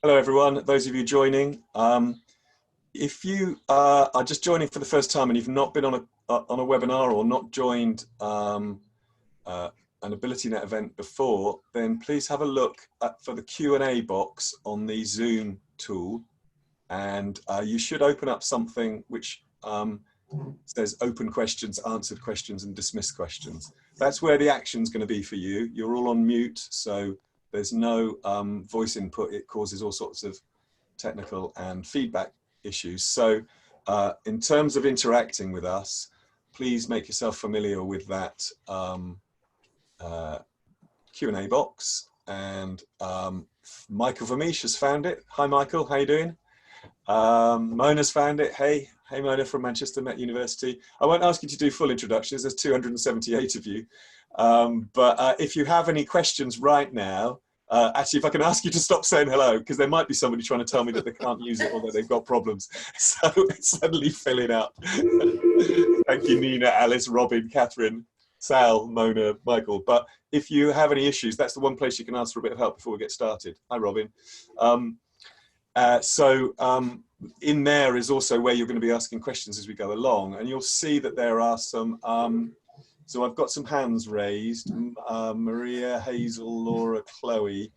Hello, everyone. Those of you joining, if you are just joining for the first time and you've not been on a webinar or not joined an AbilityNet event before, then please have a look for the Q&A box on the Zoom tool, and you should open up something which says open questions, answered questions, and dismissed questions. That's where the action's going to be for you. You're all on mute, so there's no voice input. It causes all sorts of technical and feedback issues. So in terms of interacting with us, please make yourself familiar with that Q&A box. And Michael Vermeesh has found it. Hi, Michael. How you doing? Mona's found it. Hey, Mona from Manchester Met University. I won't ask you to do full introductions. There's 278 of you. But if you have any questions right now, actually, if I can ask you to stop saying hello, because there might be somebody trying to tell me that they can't use it or that they've got problems. So it's suddenly filling up. Thank you, Nina, Alice, Robin, Catherine, Sal, Mona, Michael. But if you have any issues, that's the one place you can ask for a bit of help before we get started. Hi, Robin. In there is also where you're going to be asking questions as we go along, and you'll see that there are some so I've got some hands raised. Maria, Hazel, Laura, Chloe.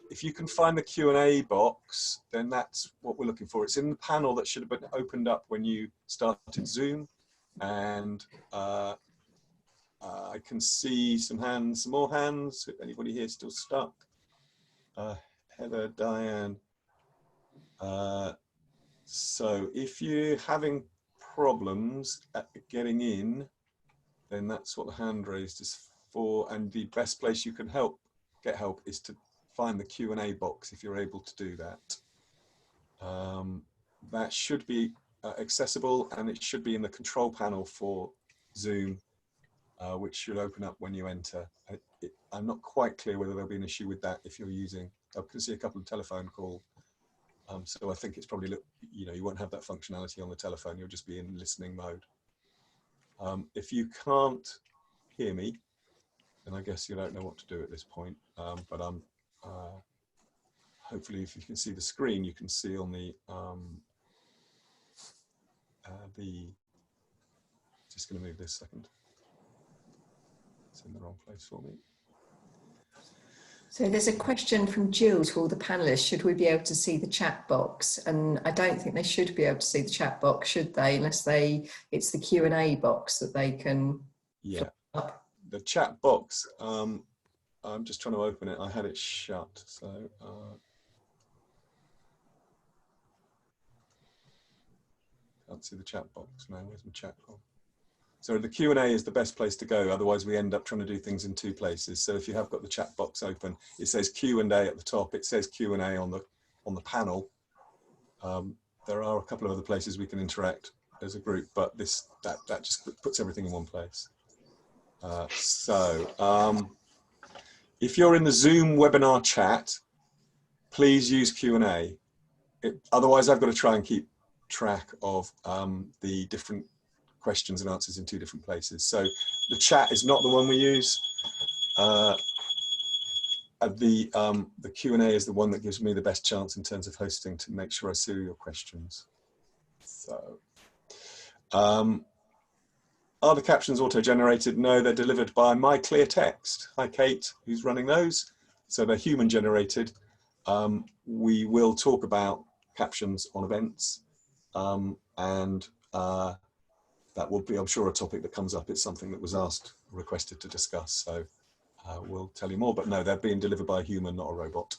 If you can find the Q&A box, then that's what we're looking for. It's in the panel that should have been opened up when you started Zoom, and I can see some hands, some more hands. Anybody here still stuck? Heather, Diane. So if you're having problems at getting in, then that's what the hand raised is for. And the best place you can get help is to find the Q&A box if you're able to do that. That should be accessible, and it should be in the control panel for Zoom, which should open up when you enter. I'm not quite clear whether there'll be an issue with that if you're using, I can see a couple of telephone calls. So I think it's probably, you won't have that functionality on the telephone. You'll just be in listening mode. If you can't hear me, then I guess you don't know what to do at this point. But hopefully, if you can see the screen, you can see on the just going to move this second. It's in the wrong place for me. So there's a question from Jill to all the panelists. Should we be able to see the chat box? And I don't think they should be able to see the chat box, should they? Unless it's the Q&A box that they can. Yeah, the chat box. I'm just trying to open it. I had it shut, so. Can't see the chat box now. Where's my chat box? So the Q&A is the best place to go. Otherwise, we end up trying to do things in two places. So if you have got the chat box open, it says Q&A at the top. It says Q&A on the panel. There are a couple of other places we can interact as a group, but that just puts everything in one place. If you're in the Zoom webinar chat, please use Q&A. Otherwise, I've got to try and keep track of the different questions and answers in two different places. So the chat is not the one we use. The Q&A is the one that gives me the best chance in terms of hosting to make sure I see your questions. So, are the captions auto-generated? No, they're delivered by My Clear Text. Hi, Kate, who's running those. So they're human-generated. We will talk about captions on events, and that will be, I'm sure, a topic that comes up. It's something that was requested to discuss. So we'll tell you more, but no, they're being delivered by a human, not a robot.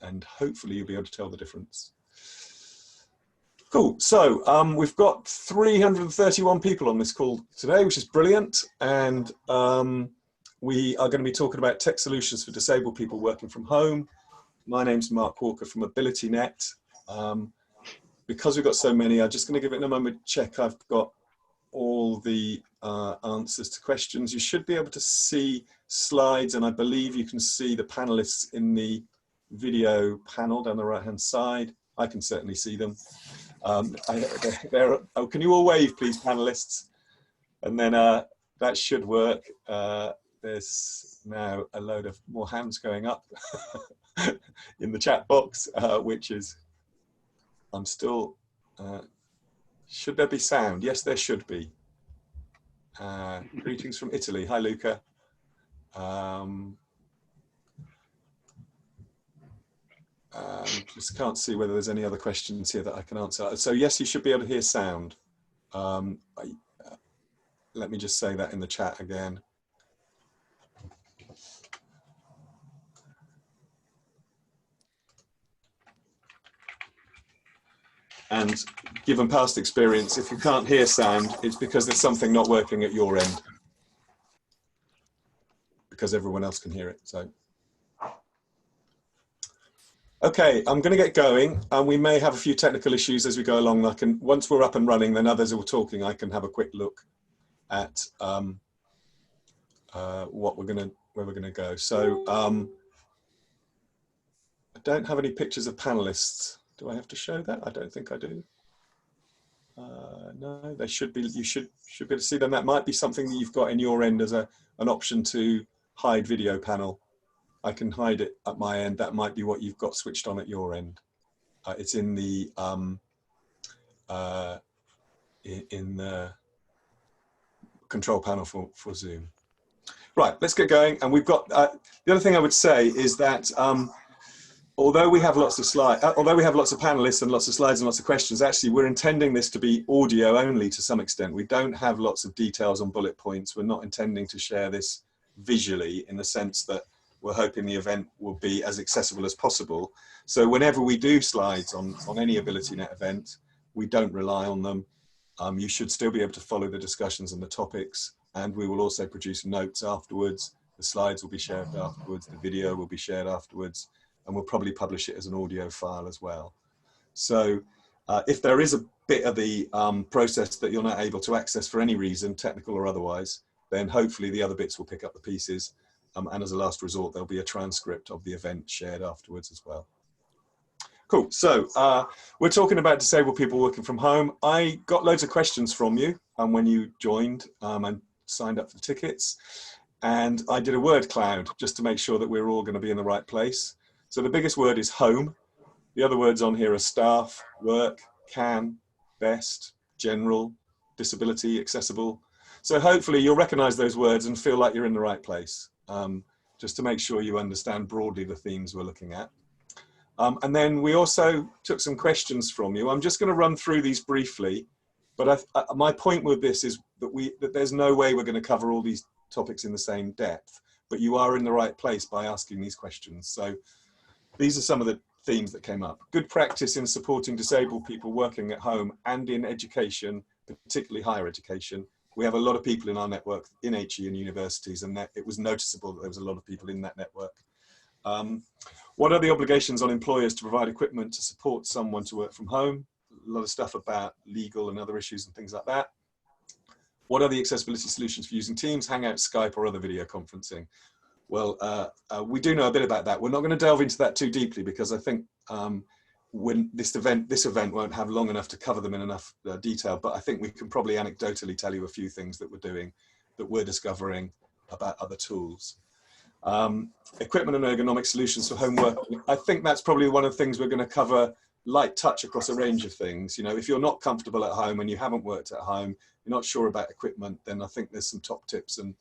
And hopefully you'll be able to tell the difference. Cool, so we've got 331 people on this call today, which is brilliant. And we are going to be talking about tech solutions for disabled people working from home. My name's Mark Walker from AbilityNet. Because we've got so many, I'm just going to give it a moment to check I've got all the answers to questions. You should be able to see slides, and I believe you can see the panelists in the video panel down the right-hand side. I can certainly see them. Can you all wave, please, panelists? And then that should work. There's now a load of more hands going up. in the chat box, which is, I'm still, should there be sound? Yes, there should be. Greetings from Italy. Hi, Luca. Just can't see whether there's any other questions here that I can answer. So yes, you should be able to hear sound. Let me just say that in the chat again. And given past experience, if you can't hear sound, it's because there's something not working at your end, because everyone else can hear it. So, okay, I'm going to get going, and we may have a few technical issues as we go along. Once we're up and running, then others are talking, I can have a quick look at where we're going to go. So, I don't have any pictures of panelists. Do I have to show that? I don't think I do. No, they should be. You should be able to see them. That might be something that you've got in your end as an option to hide video panel. I can hide it at my end. That might be what you've got switched on at your end. It's in the control panel for Zoom. Right, let's get going. And we've got the other thing I would say is that. Although we have lots of slides, although we have lots of panelists and lots of slides and lots of questions, actually we're intending this to be audio only to some extent. We don't have lots of details on bullet points. We're not intending to share this visually in the sense that we're hoping the event will be as accessible as possible. So whenever we do slides on any AbilityNet event, we don't rely on them. You should still be able to follow the discussions and the topics, and we will also produce notes afterwards. The slides will be shared afterwards. The video will be shared afterwards. And we'll probably publish it as an audio file as well. So if there is a bit of the process that you're not able to access for any reason, technical or otherwise, then hopefully the other bits will pick up the pieces. And as a last resort, there'll be a transcript of the event shared afterwards as well. Cool, so we're talking about disabled people working from home. I got loads of questions from you when you joined and signed up for the tickets. And I did a word cloud just to make sure that we're all going to be in the right place. So the biggest word is home. The other words on here are staff, work, can, best, general, disability, accessible. So hopefully you'll recognize those words and feel like you're in the right place, just to make sure you understand broadly the themes we're looking at. And then we also took some questions from you. I'm just going to run through these briefly, but my point with this is that there's no way we're going to cover all these topics in the same depth, but you are in the right place by asking these questions. So these are some of the themes that came up. Good practice in supporting disabled people working at home and in education, particularly higher education. We have a lot of people in our network in HE and universities, and it was noticeable that there was a lot of people in that network. What are the obligations on employers to provide equipment to support someone to work from home? A lot of stuff about legal and other issues and things like that. What are the accessibility solutions for using Teams, Hangout, Skype, or other video conferencing? Well, we do know a bit about that. We're not going to delve into that too deeply because I think when this event won't have long enough to cover them in enough detail, but I think we can probably anecdotally tell you a few things that we're doing, that we're discovering about other tools. Equipment and ergonomic solutions for home working. I think that's probably one of the things we're going to cover light touch across a range of things. You know, if you're not comfortable at home and you haven't worked at home, you're not sure about equipment, then I think there's some top tips and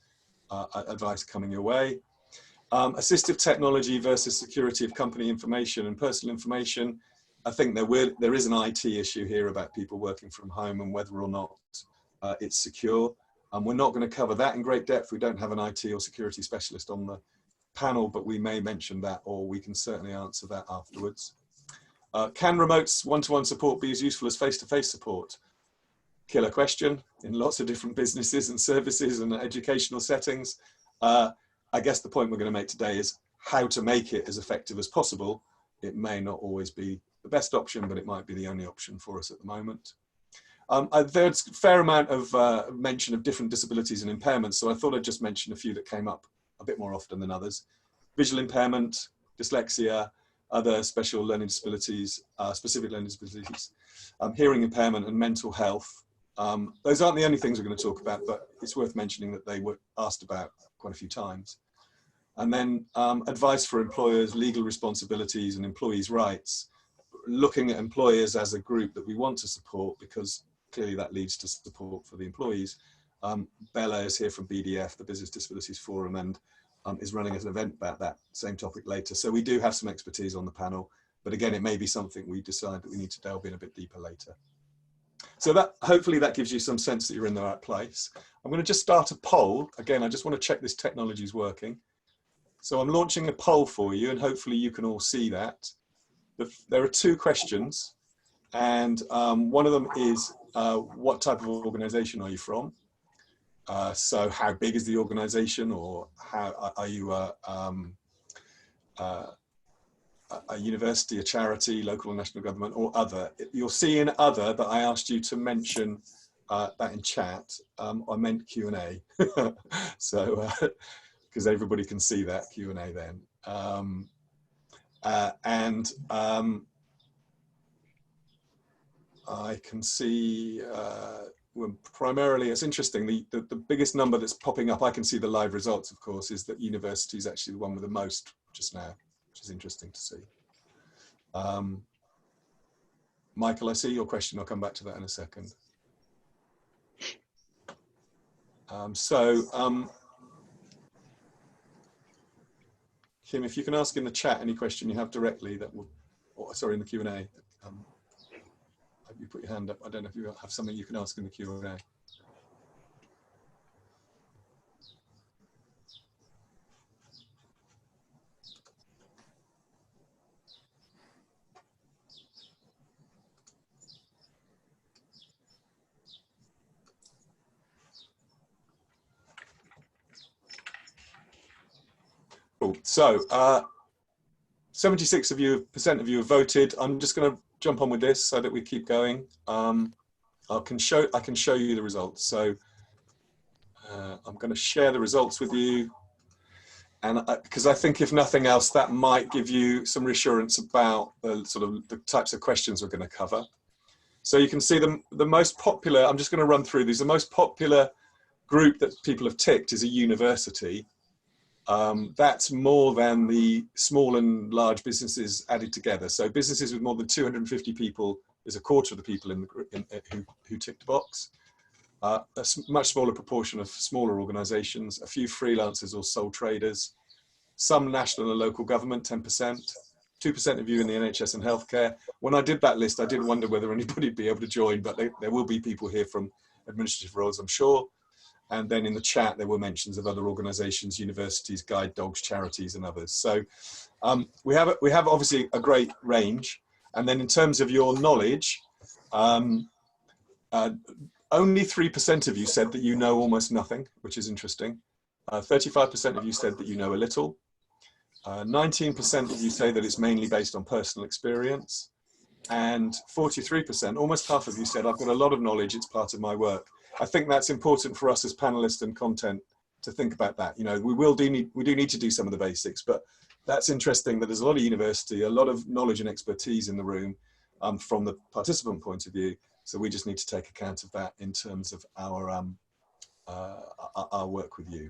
advice coming your way. Assistive technology versus security of company information and personal information. I think there is an IT issue here about people working from home and whether or not it's secure. We're not going to cover that in great depth. We don't have an IT or security specialist on the panel, but we may mention that, or we can certainly answer that afterwards. Can remote one-to-one support be as useful as face-to-face support? Killer question in lots of different businesses and services and educational settings. I guess the point we're going to make today is how to make it as effective as possible. It may not always be the best option, but it might be the only option for us at the moment. There's a fair amount of mention of different disabilities and impairments, so I thought I'd just mention a few that came up a bit more often than others. Visual impairment, dyslexia, other special learning disabilities, specific learning disabilities, hearing impairment and mental health. Those aren't the only things we're going to talk about, but it's worth mentioning that they were asked about quite a few times. And then advice for employers, legal responsibilities and employees' rights, looking at employers as a group that we want to support, because clearly that leads to support for the employees. Bela is here from BDF, the Business Disabilities Forum, and is running an event about that same topic later. So we do have some expertise on the panel, but again, it may be something we decide that we need to delve in a bit deeper later. So that, hopefully that gives you some sense that you're in the right place. I'm going to just start a poll. Again, I just want to check this technology is working. So I'm launching a poll for you, and hopefully you can all see that. There are 2 questions, and one of them is, what type of organization are you from? So how big is the organization, or how are you a university, a charity, local or national government, or other? You'll see in other that I asked you to mention that in chat. I meant Q&A. So because everybody can see that Q&A then. I can see primarily, it's interesting, the biggest number that's popping up, I can see the live results, of course, is that university is actually the one with the most just now, which is interesting to see. Michael, I see your question. I'll come back to that in a second. Kim, if you can ask in the chat any question you have directly, that will, or sorry, in the Q&A. You put your hand up. I don't know if you have something you can ask in the Q&A. Cool. So 76% of you have voted. I'm just going to jump on with this so that we keep going. I can show you the results. So I'm going to share the results with you, and because I think if nothing else, that might give you some reassurance about the sort of the types of questions we're going to cover. So you can see the most popular. I'm just going to run through these. The most popular group that people have ticked is a university. That's more than the small and large businesses added together. So businesses with more than 250 people is a quarter of the people in the group who ticked the box. A much smaller proportion of smaller organisations, a few freelancers or sole traders, some national and local government, 10%, 2% of you in the NHS and healthcare. When I did that list, I did wonder whether anybody would be able to join, but there will be people here from administrative roles, I'm sure. And then in the chat, there were mentions of other organisations, universities, guide dogs, charities, and others. So we have obviously a great range. And then in terms of your knowledge, only 3% of you said that you know almost nothing, which is interesting. 35% of you said that you know a little. 19% of you say that it's mainly based on personal experience. And 43%, almost half of you said, I've got a lot of knowledge, it's part of my work. I think that's important for us as panelists and content to think about that. You know, we do need to do some of the basics, but that's interesting that there's a lot of university, a lot of knowledge and expertise in the room from the participant point of view. So we just need to take account of that in terms of our work with you.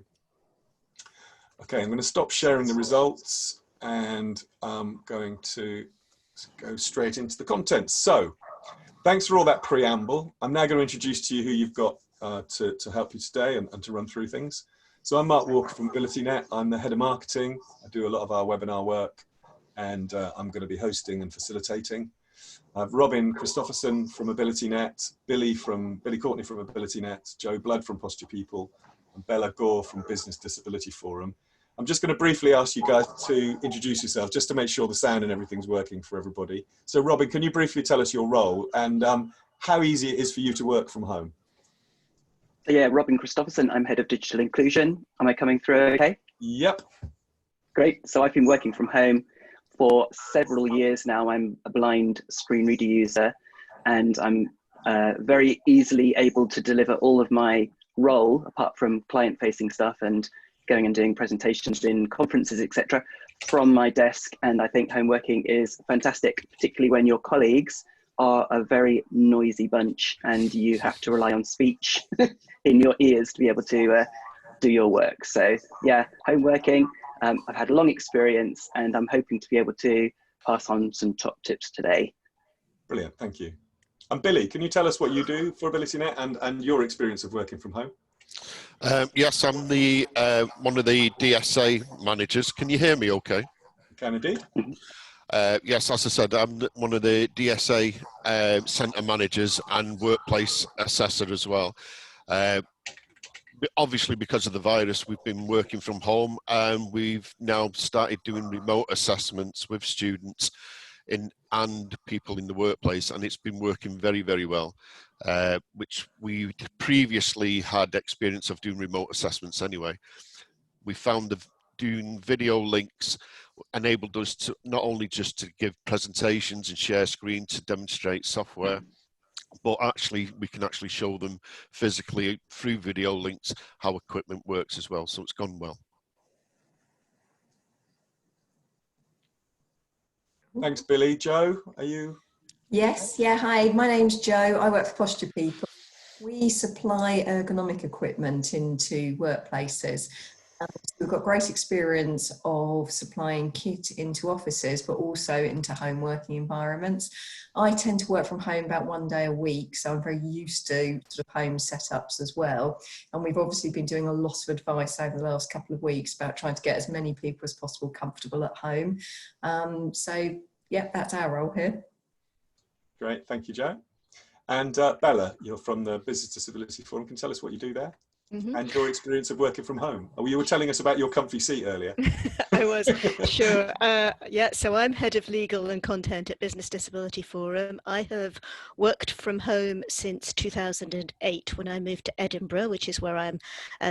Okay, I'm going to stop sharing the results and I'm going to go straight into the content. So thanks for all that preamble. I'm now going to introduce to you who you've got to help you today and to run through things. So I'm Mark Walker from AbilityNet. I'm the head of marketing. I do a lot of our webinar work, and I'm going to be hosting and facilitating. I have Robin Christopherson from AbilityNet, Billy Courtney from AbilityNet, Joe Blood from Posture People, and Bela Gor from Business Disability Forum. I'm just going to briefly ask you guys to introduce yourselves, just to make sure the sound and everything's working for everybody. So Robin, can you briefly tell us your role and how easy it is for you to work from home? Yeah, Robin Christopherson, I'm head of digital inclusion. Am I coming through okay? Yep. Great, so I've been working from home for several years now. I'm a blind screen reader user, and I'm very easily able to deliver all of my role, apart from client-facing stuff and going and doing presentations in conferences, etc., from my desk. And I think home working is fantastic, particularly when your colleagues are a very noisy bunch and you have to rely on speech in your ears to be able to do your work. So yeah, home working. I've had a long experience, and I'm hoping to be able to pass on some top tips today. Brilliant, thank you. And Billy, can you tell us what you do for AbilityNet and your experience of working from home? Yes, I'm the one of the DSA managers. Can you hear me okay? Can indeed. Yes, as I said, I'm one of the DSA centre managers and workplace assessor as well. Obviously, because of the virus, we've been working from home, and we've now started doing remote assessments with students and people in the workplace, and it's been working very, very well, which we previously had experience of doing remote assessments anyway. We found that doing video links enabled us to not only just to give presentations and share screen to demonstrate software, but actually we can actually show them physically through video links how equipment works as well. So it's gone well. Thanks, Billy. Joe, are you? Yes, yeah, hi, my name's Joe. I work for Posture People. We supply ergonomic equipment into workplaces. We've got great experience of supplying kit into offices, but also into home working environments. I tend to work from home about 1 day a week, so I'm very used to sort of home setups as well. And we've obviously been doing a lot of advice over the last couple of weeks about trying to get as many people as possible comfortable at home. So yeah, that's our role here. Great, thank you, Joe. And Bella, you're from the Business Disability Forum. Can you tell us what you do there? And your experience of working from home? Oh, you were telling us about your comfy seat earlier. I was, sure. Yeah, so I'm head of legal and content at Business Disability Forum. I have worked from home since 2008 when I moved to Edinburgh, which is where I'm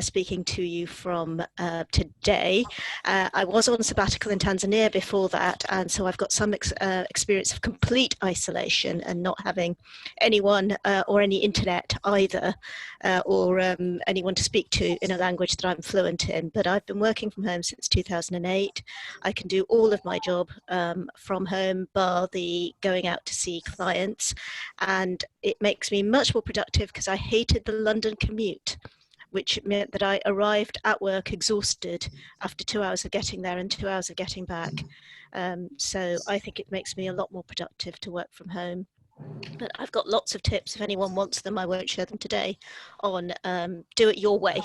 speaking to you from today. I was on sabbatical in Tanzania before that, and so I've got some experience of complete isolation and not having anyone or any internet either, or anyone to speak to in a language that I'm fluent in. But I've been working from home since 2008. I can do all of my job from home, bar the going out to see clients, and it makes me much more productive because I hated the London commute, which meant that I arrived at work exhausted after 2 hours of getting there and 2 hours of getting back. So I think it makes me a lot more productive to work from home. But I've got lots of tips if anyone wants them. I won't share them today on do it your way,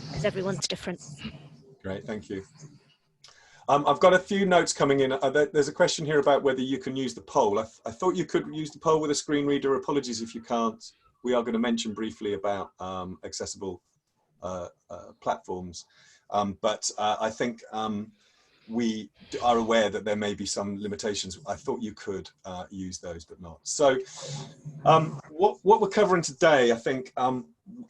because everyone's different. Great, thank you. I've got a few notes coming in. There's a question here about whether you can use the poll. I thought you could use the poll with a screen reader. Apologies if you can't. We are going to mention briefly about accessible platforms. But I think we are aware that there may be some limitations. I thought you could use those, but not. So what we're covering today, I think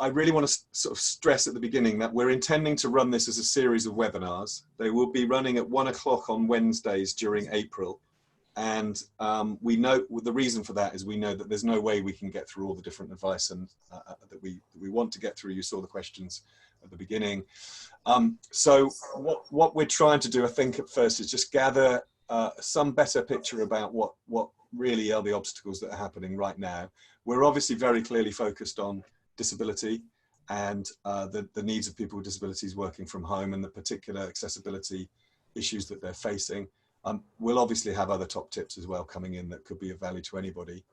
I really want to sort of stress at the beginning that we're intending to run this as a series of webinars. They will be running at 1 o'clock on Wednesdays during April. And we know the reason for that is we know that there's no way we can get through all the different advice and that we want to get through. You saw the questions at the beginning. So what we're trying to do, I think, at first is just gather some better picture about what really are the obstacles that are happening right now. We're obviously very clearly focused on disability and the needs of people with disabilities working from home and the particular accessibility issues that they're facing. We'll obviously have other top tips as well coming in that could be of value to anybody.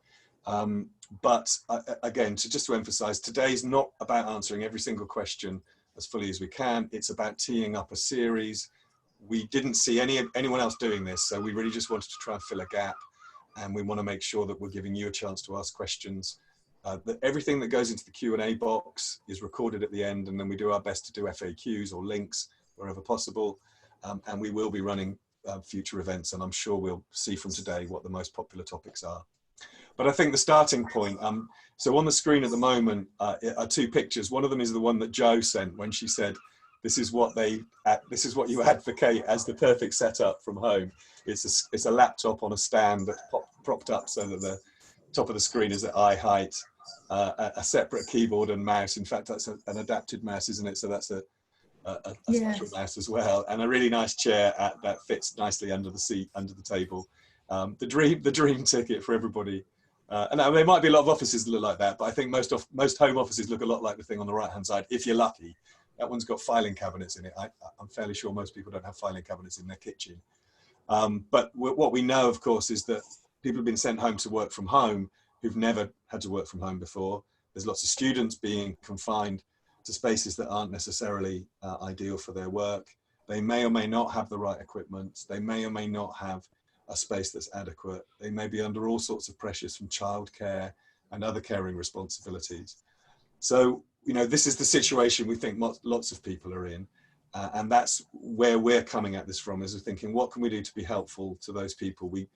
But again, just to emphasize, today's not about answering every single question as fully as we can. It's about teeing up a series. We didn't see anyone else doing this, so we really just wanted to try and fill a gap. And we want to make sure that we're giving you a chance to ask questions. That everything that goes into the Q&A box is recorded at the end, and then we do our best to do FAQs or links wherever possible. And we will be running future events, and I'm sure we'll see from today what the most popular topics are. But I think the starting point, so on the screen at the moment are two pictures. One of them is the one that Jo sent when she said, this is what you advocate as the perfect setup from home. It's a laptop on a stand that's propped up so that the top of the screen is at eye height, a separate keyboard and mouse. In fact, that's an adapted mouse, isn't it? So that's a special mouse as well, and a really nice chair that fits nicely under the seat, under the table. The dream ticket for everybody. And there might be a lot of offices that look like that, but I think most home offices look a lot like the thing on the right hand side, if you're lucky. that one's got filing cabinets in it. I'm fairly sure most people don't have filing cabinets in their kitchen. But what we know, of course, is that people have been sent home to work from home who've never had to work from home before. There's lots of students being confined to spaces that aren't necessarily ideal for their work. They may or may not have the right equipment. They may or may not have a space that's adequate. They may be under all sorts of pressures from childcare and other caring responsibilities. So, you know, this is the situation we think lots of people are in. And that's where we're coming at this from, is we're thinking, what can we do to be helpful to those people? We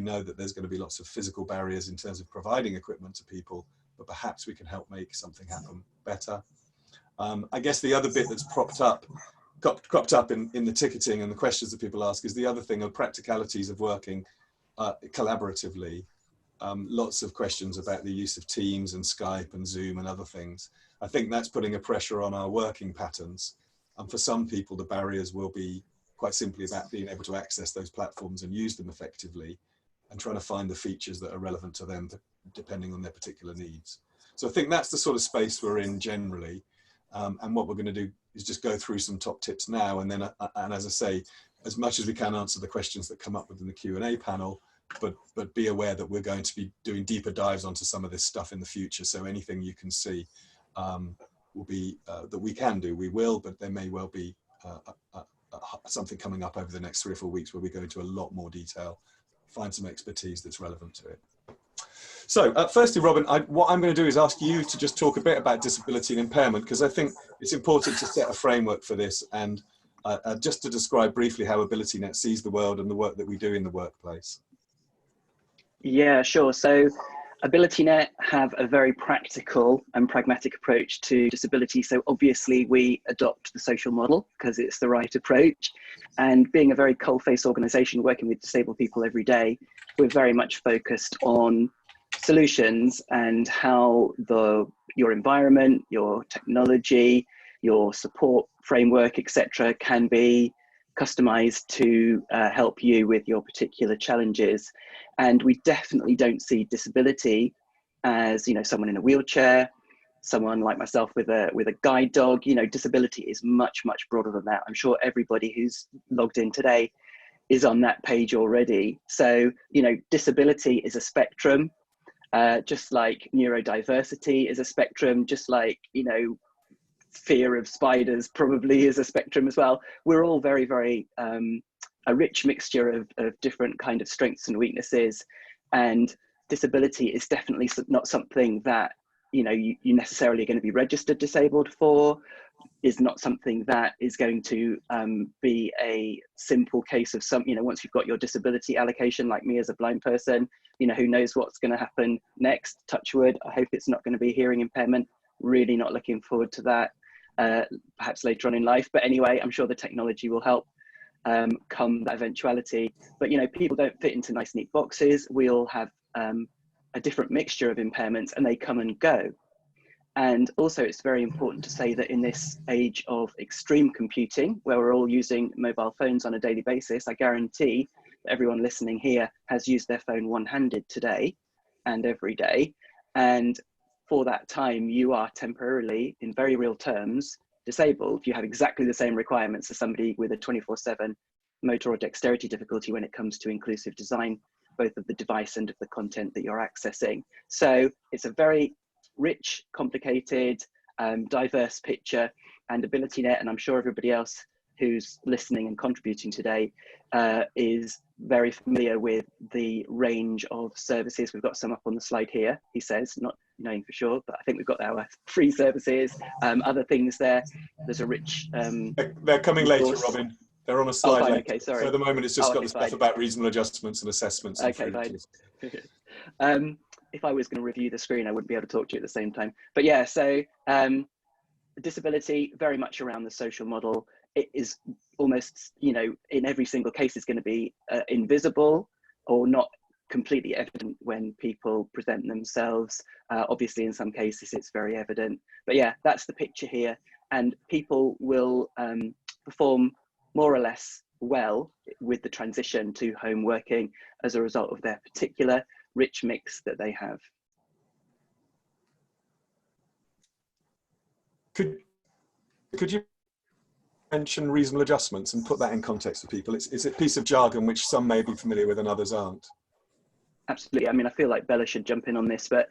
know that there's going to be lots of physical barriers in terms of providing equipment to people, but perhaps we can help make something happen better. I guess the other bit that's cropped up in the ticketing and the questions that people ask is the other thing of practicalities of working collaboratively. Lots of questions about the use of Teams and Skype and Zoom and other things. I think that's putting a pressure on our working patterns. And for some people, the barriers will be quite simply about being able to access those platforms and use them effectively, and trying to find the features that are relevant to them depending on their particular needs. So I think that's the sort of space we're in generally. And what we're going to do is just go through some top tips now, and then, and as I say, as much as we can answer the questions that come up within the Q&A panel, but be aware that we're going to be doing deeper dives onto some of this stuff in the future. So anything you can see will be that we can do, we will, but there may well be something coming up over the next 3 or 4 weeks where we go into a lot more detail, find some expertise that's relevant to it. So firstly, Robin, what I'm going to do is ask you to just talk a bit about disability and impairment, because I think it's important to set a framework for this, and just to describe briefly how AbilityNet sees the world and the work that we do in the workplace. Yeah, sure. So AbilityNet have a very practical and pragmatic approach to disability. So obviously we adopt the social model because it's the right approach. And being a very coalface organization working with disabled people every day, we're very much focused on solutions and how your environment, your technology, your support framework, etc., can be customized to help you with your particular challenges. And we definitely don't see disability as, you know, someone in a wheelchair, someone like myself with a guide dog. You know, disability is much, much broader than that. I'm sure everybody who's logged in today is on that page already. So, you know, disability is a spectrum, just like neurodiversity is a spectrum, just like, you know, fear of spiders probably is a spectrum as well. We're all very, very a rich mixture of different kind of strengths and weaknesses, and disability is definitely not something that, you know, you necessarily are going to be registered disabled for, is not something that is going to be a simple case of some, you know, once you've got your disability allocation, like me as a blind person, you know, who knows what's going to happen next, touch wood. I hope it's not going to be hearing impairment, really not looking forward to that. Perhaps later on in life, but anyway, I'm sure the technology will help come that eventuality. But, you know, people don't fit into nice neat boxes. We all have a different mixture of impairments, and they come and go. And also it's very important to say that in this age of extreme computing, where we're all using mobile phones on a daily basis, I guarantee that everyone listening here has used their phone one-handed today and every day. And for that time, you are temporarily, in very real terms, disabled. You have exactly the same requirements as somebody with a 24/7 motor or dexterity difficulty when it comes to inclusive design, both of the device and of the content that you're accessing. So it's a very rich, complicated, diverse picture, and AbilityNet, and I'm sure everybody else who's listening and contributing today is very familiar with the range of services. We've got some up on the slide here, he says, not knowing for sure, but I think we've got our free services, other things there. There's a rich... they're coming later, Robin. They're on a slide later. Okay, sorry. So at the moment, it's just got the stuff about reasonable adjustments and assessments. And okay, fine. If I was going to review the screen, I wouldn't be able to talk to you at the same time. But yeah, so disability, very much around the social model. It is almost, you know, in every single case is going to be invisible or not completely evident when people present themselves. Obviously, in some cases, it's very evident. But yeah, that's the picture here. And people will perform more or less well with the transition to home working as a result of their particular rich mix that they have. could you mention reasonable adjustments and put that in context for people? It's a piece of jargon which some may be familiar with and others aren't. Absolutely. I mean, I feel like Bella should jump in on this, but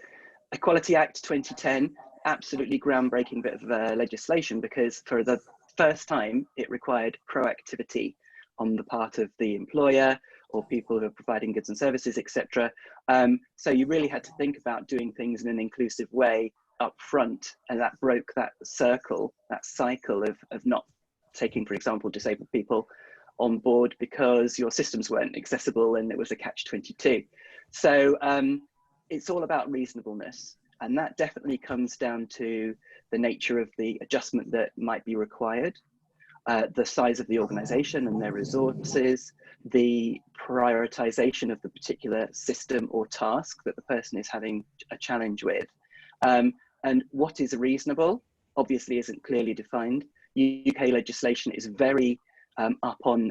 Equality Act 2010, absolutely groundbreaking bit of legislation, because for the first time it required proactivity on the part of the employer or people who are providing goods and services, etc. So you really had to think about doing things in an inclusive way up front, and that broke that circle, that cycle of not taking, for example, disabled people on board because your systems weren't accessible and it was a catch-22. So it's all about reasonableness, and that definitely comes down to the nature of the adjustment that might be required, the size of the organization and their resources, the prioritization of the particular system or task that the person is having a challenge with. And what is reasonable obviously isn't clearly defined. UK legislation is very up on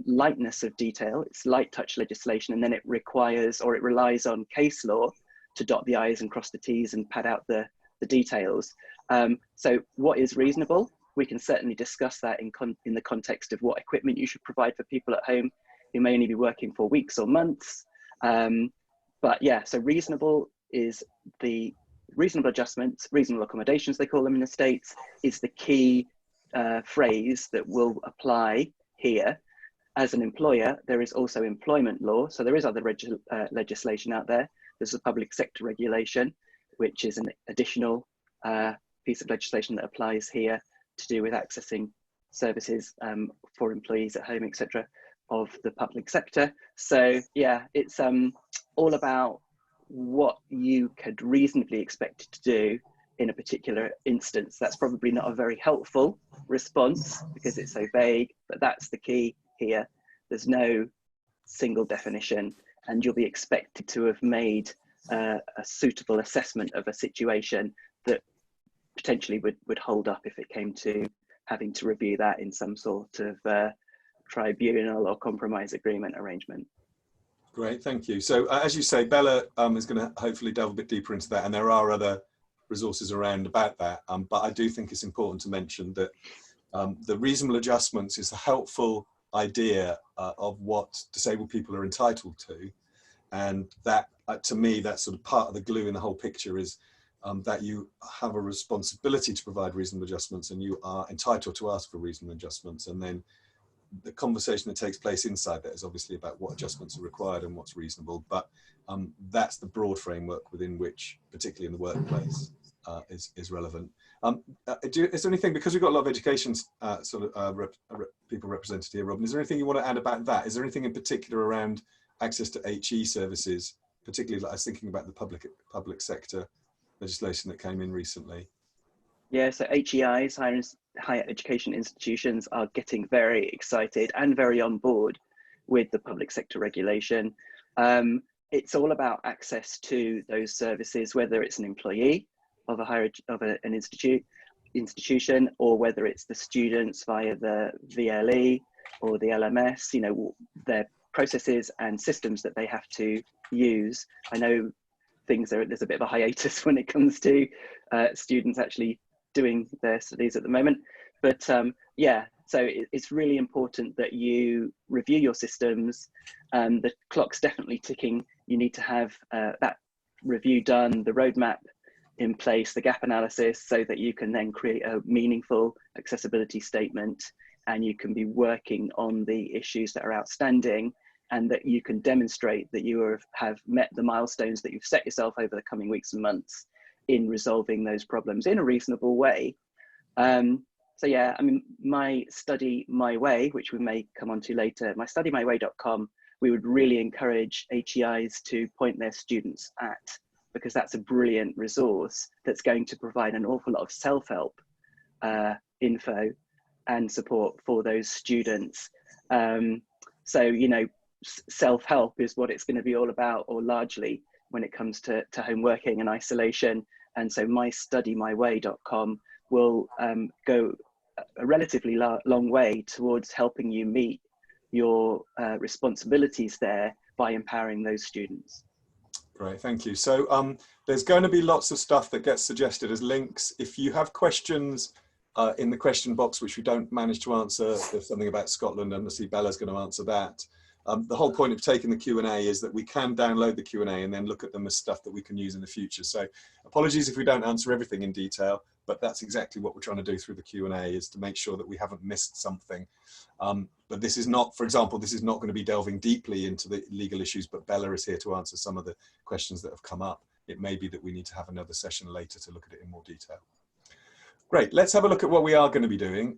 lightness of detail. It's light touch legislation, and then it requires, or it relies on case law to dot the I's and cross the T's and pad out the details. So what is reasonable? We can certainly discuss that in the context of what equipment you should provide for people at home who may only be working for weeks or months. But yeah, so reasonable is the reasonable adjustments, reasonable accommodations, they call them in the States, is the key phrase that will apply here. As an employer, there is also employment law. So there is other legislation out there. There's the public sector regulation, which is an additional piece of legislation that applies here to do with accessing services for employees at home, etc., of the public sector. So yeah, it's all about what you could reasonably expect to do in a particular instance. That's probably not a very helpful response because it's so vague, but that's the key here. There's no single definition, and you'll be expected to have made a suitable assessment of a situation that potentially would hold up if it came to having to review that in some sort of tribunal or compromise agreement arrangement. Great, thank you. So as you say, Bella is going to hopefully delve a bit deeper into that, and there are other resources around about that. But I do think it's important to mention that the reasonable adjustments is a helpful idea of what disabled people are entitled to. And that, to me, that's sort of part of the glue in the whole picture is that you have a responsibility to provide reasonable adjustments, and you are entitled to ask for reasonable adjustments. And then the conversation that takes place inside that is obviously about what adjustments are required and what's reasonable. But that's the broad framework within which, particularly in the workplace, is relevant. Is there anything, because we've got a lot of education people represented here, Robin, is there anything you want to add about that? Is there anything in particular around access to HE services, particularly like I was thinking about the public sector legislation that came in recently? Yeah, so HEIs, higher education institutions, are getting very excited and very on board with the public sector regulation. It's all about access to those services, whether it's an employee of an institution, or whether it's the students via the VLE or the LMS. You know, their processes and systems that they have to use. I know there's a bit of a hiatus when it comes to students actually doing their studies at the moment, but yeah, so it's really important that you review your systems. The clock's definitely ticking. You need to have that review done, the roadmap in place, the gap analysis, so that you can then create a meaningful accessibility statement, and you can be working on the issues that are outstanding, and that you can demonstrate that you have met the milestones that you've set yourself over the coming weeks and months in resolving those problems in a reasonable way. So yeah, I mean, my Study My Way, which we may come on to later, my studymyway.com, we would really encourage HEIs to point their students at, because that's a brilliant resource that's going to provide an awful lot of self-help info and support for those students. So, you know, self-help is what it's going to be all about, or largely, when it comes to home working and isolation. And so my studymyway.com will go a relatively long way towards helping you meet your responsibilities there by empowering those students. Great, thank you. So there's going to be lots of stuff that gets suggested as links. If you have questions in the question box which we don't manage to answer, there's something about Scotland, and I see Bella's going to answer that. The whole point of taking the Q&A is that we can download the Q&A and then look at them as stuff that we can use in the future. So apologies if we don't answer everything in detail, but that's exactly what we're trying to do through the Q&A, is to make sure that we haven't missed something. But this is not, for example, this is not going to be delving deeply into the legal issues, but Bella is here to answer some of the questions that have come up. It may be that we need to have another session later to look at it in more detail. Great, let's have a look at what we are going to be doing.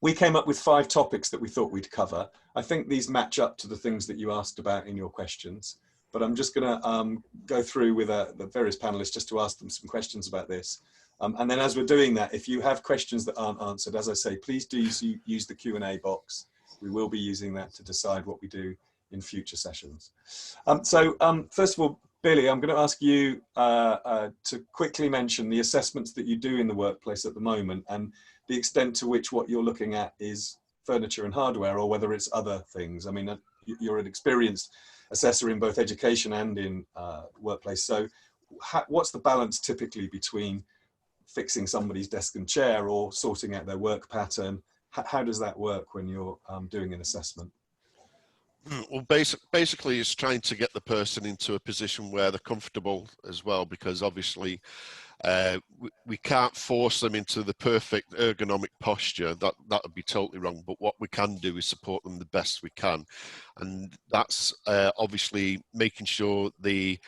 We came up with 5 topics that we thought we'd cover. I think these match up to the things that you asked about in your questions, but I'm just going to go through with the various panelists just to ask them some questions about this. And then as we're doing that, if you have questions that aren't answered, as I say, please do use the Q&A box. We will be using that to decide what we do in future sessions. First of all, Billy, I'm going to ask you to quickly mention the assessments that you do in the workplace at the moment, and the extent to which what you're looking at is furniture and hardware, or whether it's other things. I mean, you're an experienced assessor in both education and in workplace. So what's the balance typically between fixing somebody's desk and chair or sorting out their work pattern? How does that work when you're doing an assessment? Well, basically it's trying to get the person into a position where they're comfortable as well, because obviously we can't force them into the perfect ergonomic posture. That would be totally wrong. But what we can do is support them the best we can, and that's obviously making sure the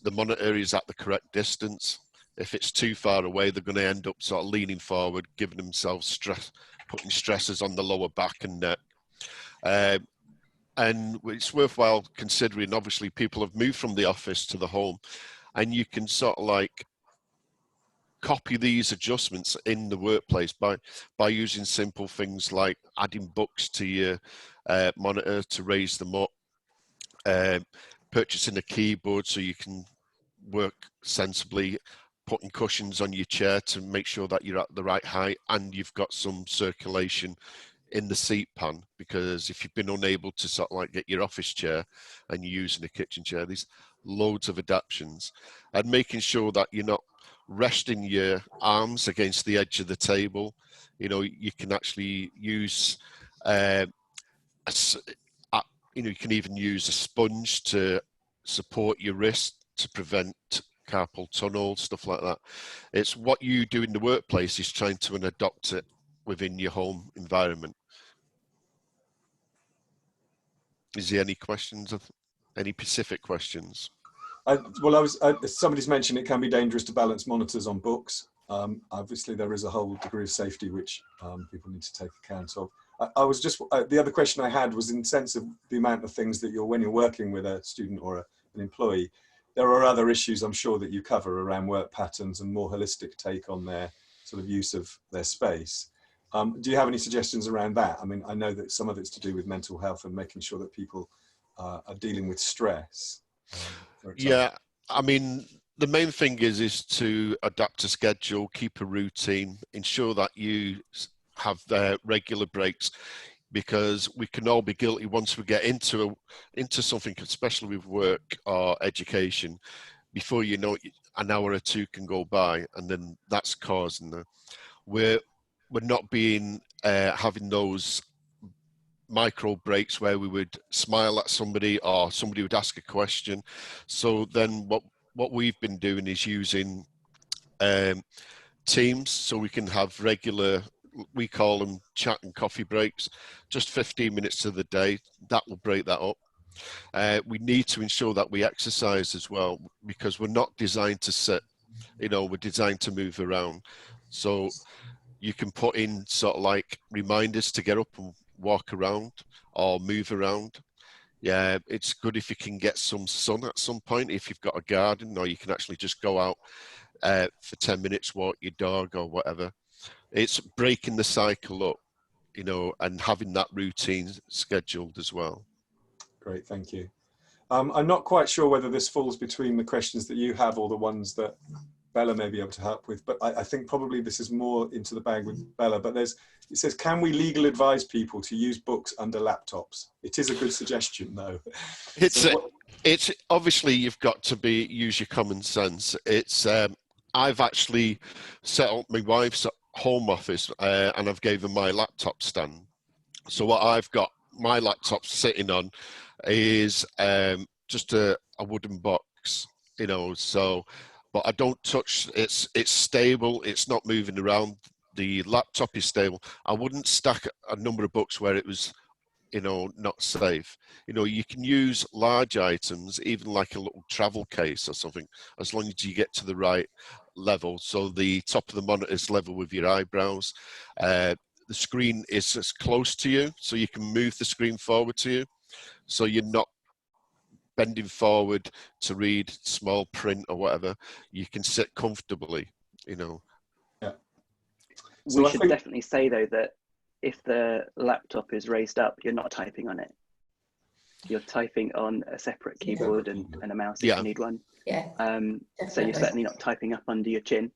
monitor is at the correct distance. If it's too far away, they're going to end up sort of leaning forward, giving themselves stress, putting stresses on the lower back and neck. And it's worthwhile considering, obviously, people have moved from the office to the home, and you can sort of like copy these adjustments in the workplace by using simple things like adding books to your monitor to raise them up, purchasing a keyboard so you can work sensibly, putting cushions on your chair to make sure that you're at the right height and you've got some circulation in the seat pan, because if you've been unable to sort of like get your office chair and you're using a kitchen chair, there's loads of adaptions, and making sure that you're not resting your arms against the edge of the table. You know, you can actually use you can even use a sponge to support your wrist to prevent carpal tunnel, stuff like that. It's what you do in the workplace is trying to adopt it within your home environment. Is there any questions, any specific questions? Somebody's mentioned it can be dangerous to balance monitors on books. Obviously there is a whole degree of safety which people need to take account of. The other question I had was in sense of the amount of things that when you're working with a student or an employee, there are other issues I'm sure that you cover around work patterns and more holistic take on their sort of use of their space. Do you have any suggestions around that? I mean, I know that some of it's to do with mental health and making sure that people are dealing with stress. Yeah, I mean, the main thing is to adapt a schedule, keep a routine, ensure that you have regular breaks, because we can all be guilty once we get into something, especially with work or education. Before you know it, an hour or two can go by, and then that's causing we're not being having those micro breaks where we would smile at somebody or somebody would ask a question. So then what we've been doing is using Teams, so we can have regular, we call them chat and coffee breaks, just 15 minutes of the day. That will break that up. We need to ensure that we exercise as well, because we're not designed to sit, we're designed to move around. So you can put in sort of like reminders to get up and walk around or move around. Yeah, it's good if you can get some sun at some point, if you've got a garden, or you can actually just go out for 10 minutes, walk your dog or whatever. It's breaking the cycle up, and having that routine scheduled as well. Great, thank you. I'm not quite sure whether this falls between the questions that you have or the ones that Bella may be able to help with, but I think probably this is more into the bag with Bella. But it says, can we legal advise people to use books under laptops? It is a good suggestion, though. It's obviously you've got to use your common sense. It's I've actually set up my wife's home office, and I've given my laptop stand. So what I've got my laptop sitting on is just a wooden box, you know. So, but I don't touch. It's stable. It's not moving around. The laptop is stable. I wouldn't stack a number of books where it was, you know, not safe. You know, you can use large items, even like a little travel case or something, as long as you get to the right level. So the top of the monitor is level with your eyebrows. The screen is as close to you, so you can move the screen forward to you. So you're not bending forward to read small print or whatever. You can sit comfortably, you know. Yeah. So we should definitely say though that if the laptop is raised up, you're not typing on it. You're typing on a separate keyboard and a mouse if you need one. Yeah. So you're certainly not typing up under your chin.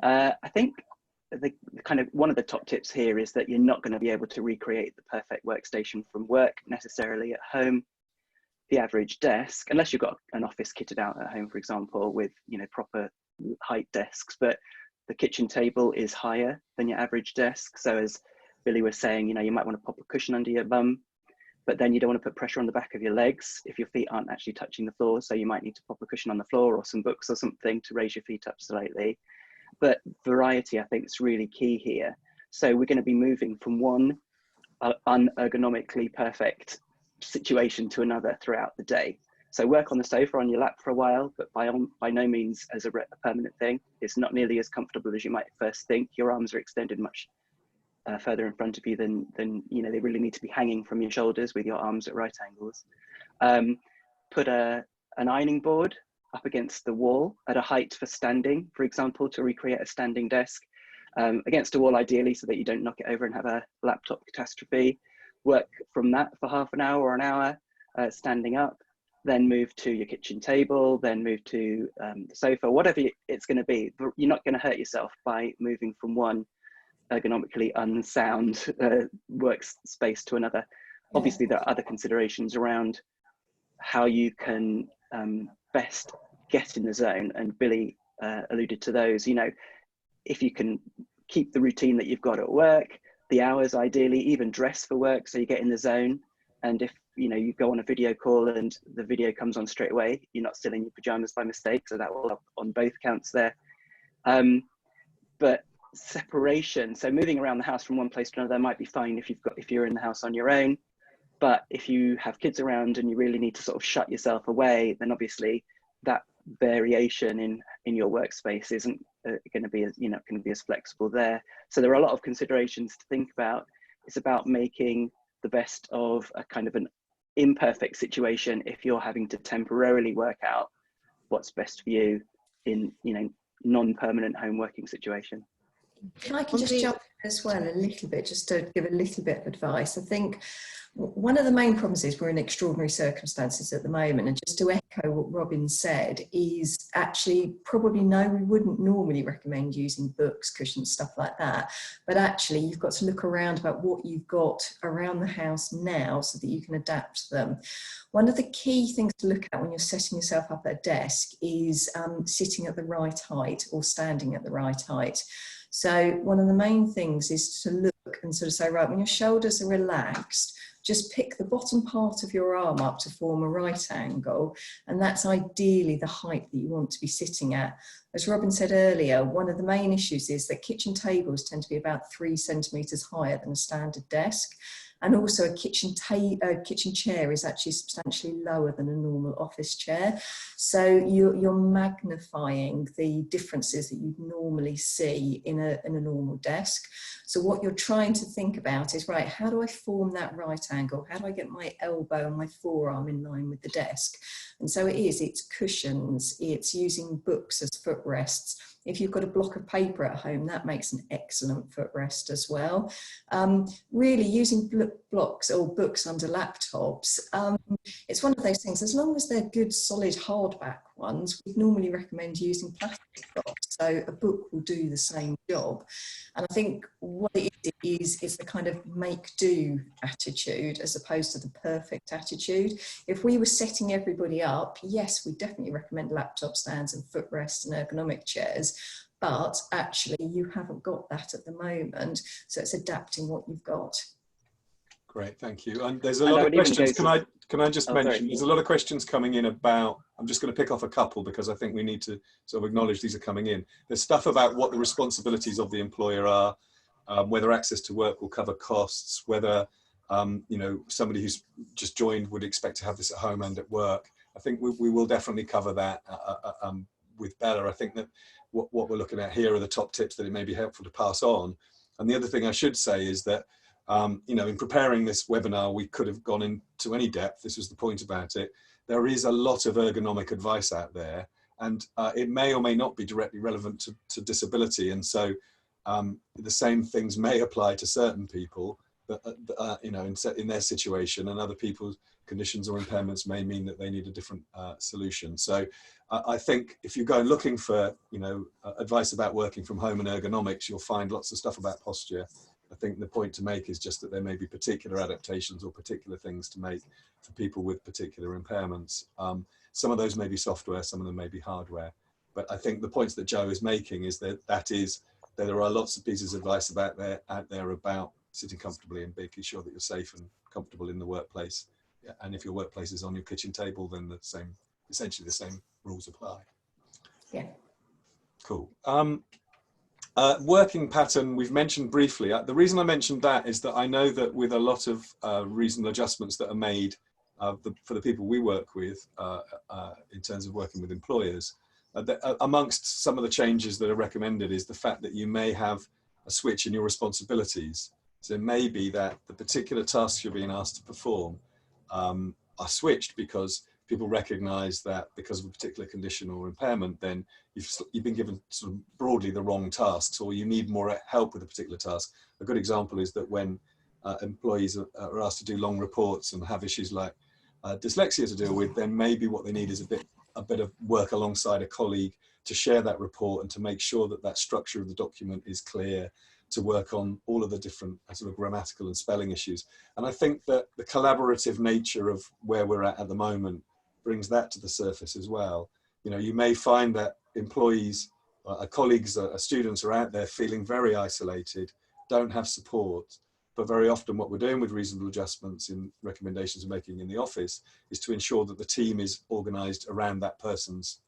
I think the kind of one of the top tips here is that you're not going to be able to recreate the perfect workstation from work necessarily at home. The average desk, unless you've got an office kitted out at home, for example, with, you know, proper height desks, but the kitchen table is higher than your average desk. So as Billy was saying, you know, you might want to pop a cushion under your bum, but then you don't want to put pressure on the back of your legs if your feet aren't actually touching the floor. So you might need to pop a cushion on the floor or some books or something to raise your feet up slightly. But variety, I think, is really key here. So we're going to be moving from one unergonomically perfect situation to another throughout the day. So work on the sofa on your lap for a while, but by no means as a permanent thing. It's not nearly as comfortable as you might first think. Your arms are extended much further in front of you than you know, they really need to be hanging from your shoulders with your arms at right angles. Put an ironing board up against the wall at a height for standing, for example, to recreate a standing desk, against a wall ideally, so that you don't knock it over and have a laptop catastrophe. Work from that for half an hour or an hour, standing up, then move to your kitchen table, then move to the sofa, whatever it's going to be. You're not going to hurt yourself by moving from one ergonomically unsound workspace to another. Obviously, there are other considerations around how you can best get in the zone, and Billy alluded to those. You know, if you can keep the routine that you've got at work, the hours ideally, even dress for work so you get in the zone. And if, you know, you go on a video call and the video comes on straight away, you're not still in your pajamas by mistake, so that will help on both counts there. But separation, so moving around the house from one place to another might be fine if you're in the house on your own. But if you have kids around and you really need to sort of shut yourself away, then obviously that variation in your workspace isn't going to be as, you know, going to be as flexible there. So there are a lot of considerations to think about. It's about making the best of a kind of an imperfect situation if you're having to temporarily work out what's best for you in, you know, non-permanent home working situation. Can I just jump in as well a little bit, just to give a little bit of advice? I think one of the main problems is we're in extraordinary circumstances at the moment, and just to echo what Robin said is actually probably no, we wouldn't normally recommend using books, cushions, stuff like that, but actually you've got to look around about what you've got around the house now so that you can adapt them. One of the key things to look at when you're setting yourself up at a desk is sitting at the right height or standing at the right height. So one of the main things is to look and sort of say, right, when your shoulders are relaxed, just pick the bottom part of your arm up to form a right angle, and that's ideally the height that you want to be sitting at. As Robin said earlier, one of the main issues is that kitchen tables tend to be about 3 centimetres higher than a standard desk. And also a kitchen chair is actually substantially lower than a normal office chair. So you're magnifying the differences that you'd normally see in a normal desk. So what you're trying to think about is, right, how do I form that right angle? How do I get my elbow and my forearm in line with the desk? And so it's cushions, it's using books as footrests. If you've got a block of paper at home, that makes an excellent footrest as well. Really using blocks or books under laptops, it's one of those things, as long as they're good, solid hardback ones, we normally recommend using plastic blocks. So a book will do the same job. And I think what it is the kind of make-do attitude as opposed to the perfect attitude. If we were setting everybody up, yes, we definitely recommend laptop stands and footrests and ergonomic chairs. but actually you haven't got that at the moment. So it's adapting what you've got. Great, thank you. And there's a lot of questions. Can I just mention, sorry. there's a lot of questions coming in about, I'm just going to pick off a couple because I think we need to sort of acknowledge these are coming in. There's stuff about what the responsibilities of the employer are, whether access to work will cover costs, whether you know, somebody who's just joined would expect to have this at home and at work. I think we will definitely cover that with Bella. I think that what we're looking at here are the top tips that it may be helpful to pass on. And the other thing I should say is that you know, in preparing this webinar, we could have gone into any depth. This was the point about it. There is a lot of ergonomic advice out there, and it may or may not be directly relevant to disability. And so the same things may apply to certain people, but you know, in their situation, and other people's conditions or impairments may mean that they need a different solution. So I think if you go looking for, you know, advice about working from home and ergonomics, you'll find lots of stuff about posture. I think the point to make is just that there may be particular adaptations or particular things to make for people with particular impairments. Some of those may be software, some of them may be hardware. But I think the points that Joe is making is that there are lots of pieces of advice out there about sitting comfortably and making sure that you're safe and comfortable in the workplace. Yeah, and if your workplace is on your kitchen table, then essentially the same rules apply. Yeah. Cool. Working pattern, we've mentioned briefly. The reason I mentioned that is that I know that with a lot of reasonable adjustments that are made for the people we work with in terms of working with employers, amongst some of the changes that are recommended is the fact that you may have a switch in your responsibilities. So it may be that the particular tasks you're being asked to perform are switched because people recognize that because of a particular condition or impairment, then you've been given sort of broadly the wrong tasks, or you need more help with a particular task. A good example is that when employees are asked to do long reports and have issues like dyslexia to deal with, then maybe what they need is a bit of work alongside a colleague to share that report and to make sure that that structure of the document is clear, to work on all of the different sort of grammatical and spelling issues. And I think that the collaborative nature of where we're at the moment brings that to the surface as well. You know, you may find that employees, colleagues, students are out there feeling very isolated, don't have support, but very often what we're doing with reasonable adjustments in recommendations we're making in the office is to ensure that the team is organised around that person's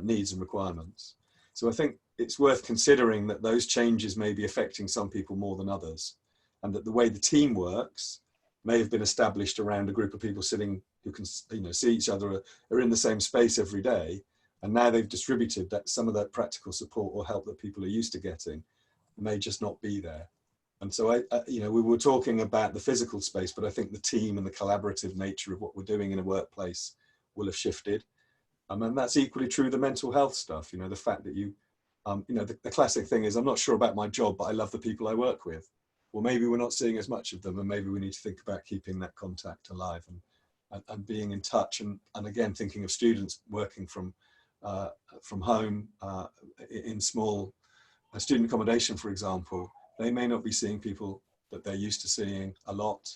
needs and requirements. So I think it's worth considering that those changes may be affecting some people more than others, and that the way the team works may have been established around a group of people sitting who can, you know, see each other, are in the same space every day, and now they've distributed that some of that practical support or help that people are used to getting may just not be there. And so you know, we were talking about the physical space, but I think the team and the collaborative nature of what we're doing in a workplace will have shifted. And that's equally true of the mental health stuff. You know, the fact that you know, the classic thing is, I'm not sure about my job, but I love the people I work with. Well, maybe we're not seeing as much of them, and maybe we need to think about keeping that contact alive and being in touch. And again, thinking of students working from home in small student accommodation, for example, they may not be seeing people that they're used to seeing a lot.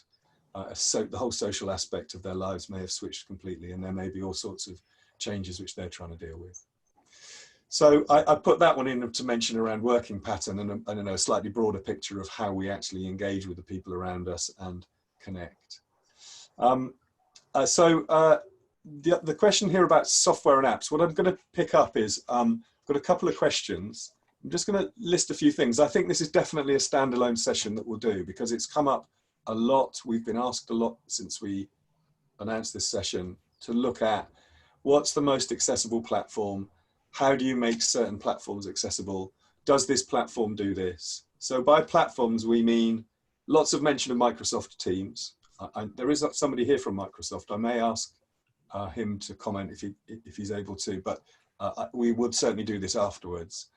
So the whole social aspect of their lives may have switched completely, and there may be all sorts of changes which they're trying to deal with. So I put that one in to mention around working pattern and I know a slightly broader picture of how we actually engage with the people around us and connect. The question here about software and apps, what I'm going to pick up is, I've got a couple of questions. I'm just going to list a few things. I think this is definitely a standalone session that we'll do because it's come up a lot. We've been asked a lot since we announced this session to look at what's the most accessible platform. How do you make certain platforms accessible? Does this platform do this? So by platforms, we mean lots of mention of Microsoft Teams. There is somebody here from Microsoft. I may ask him to comment if he's able to, but we would certainly do this afterwards.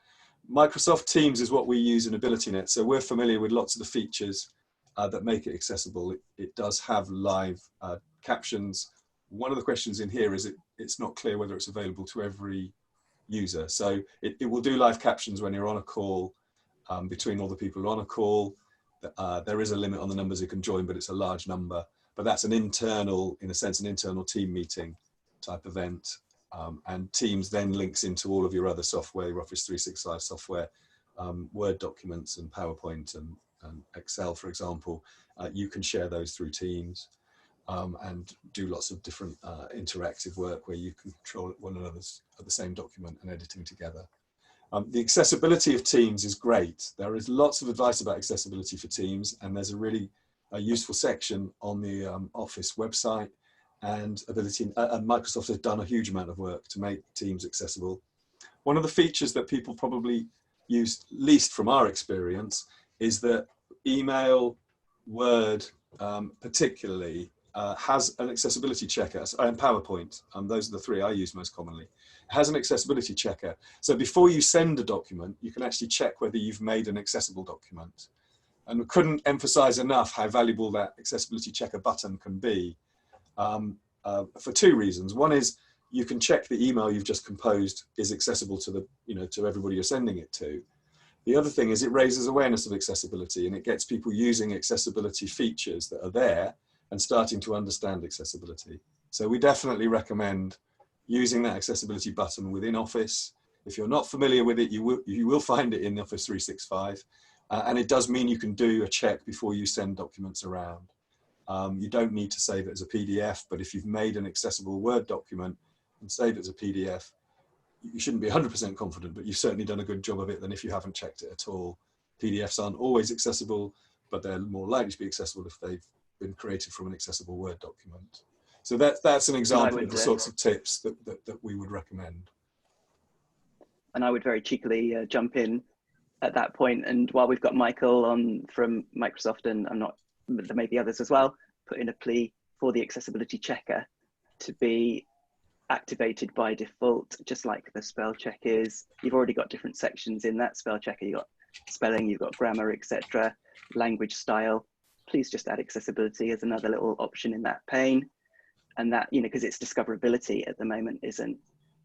Microsoft Teams is what we use in AbilityNet. So we're familiar with lots of the features that make it accessible. It does have live captions. One of the questions in here is it's not clear whether it's available to every user. So it will do live captions when you're on a call between all the people who are on a call. There is a limit on the numbers who can join, but it's a large number. But that's an internal, in a sense, an internal team meeting type event. And Teams then links into all of your other software, your Office 365 software, Word documents and PowerPoint and Excel, for example. You can share those through Teams and do lots of different interactive work where you can control one another's at the same document and editing together. The accessibility of Teams is great. There is lots of advice about accessibility for Teams, and there's a really useful section on the Office website, and Microsoft has done a huge amount of work to make Teams accessible. One of the features that people probably use least from our experience is that email, Word particularly, has an accessibility checker, and PowerPoint, those are the three I use most commonly, has an accessibility checker. So before you send a document, you can actually check whether you've made an accessible document. And we couldn't emphasize enough how valuable that accessibility checker button can be for two reasons. One is you can check the email you've just composed is accessible to the, to everybody you're sending it to. The other thing is it raises awareness of accessibility, and it gets people using accessibility features that are there and starting to understand accessibility. So we definitely recommend using that accessibility button within Office. If you're not familiar with it, you will find it in Office 365. And it does mean you can do a check before you send documents around. You don't need to save it as a PDF, but if you've made an accessible Word document and saved it as a PDF, you shouldn't be 100% confident, but you've certainly done a good job of it than if you haven't checked it at all. PDFs aren't always accessible, but they're more likely to be accessible if they've been created from an accessible Word document. So that's an example of the sorts of tips that we would recommend. And I would very cheekily jump in at that point. And while we've got Michael on from Microsoft, and there may be others as well, put in a plea for the accessibility checker to be activated by default, just like the spell check is. You've already got different sections in that spell checker. You've got spelling, you've got grammar, etc., language style. Please just add accessibility as another little option in that pane. And that, because its discoverability at the moment isn't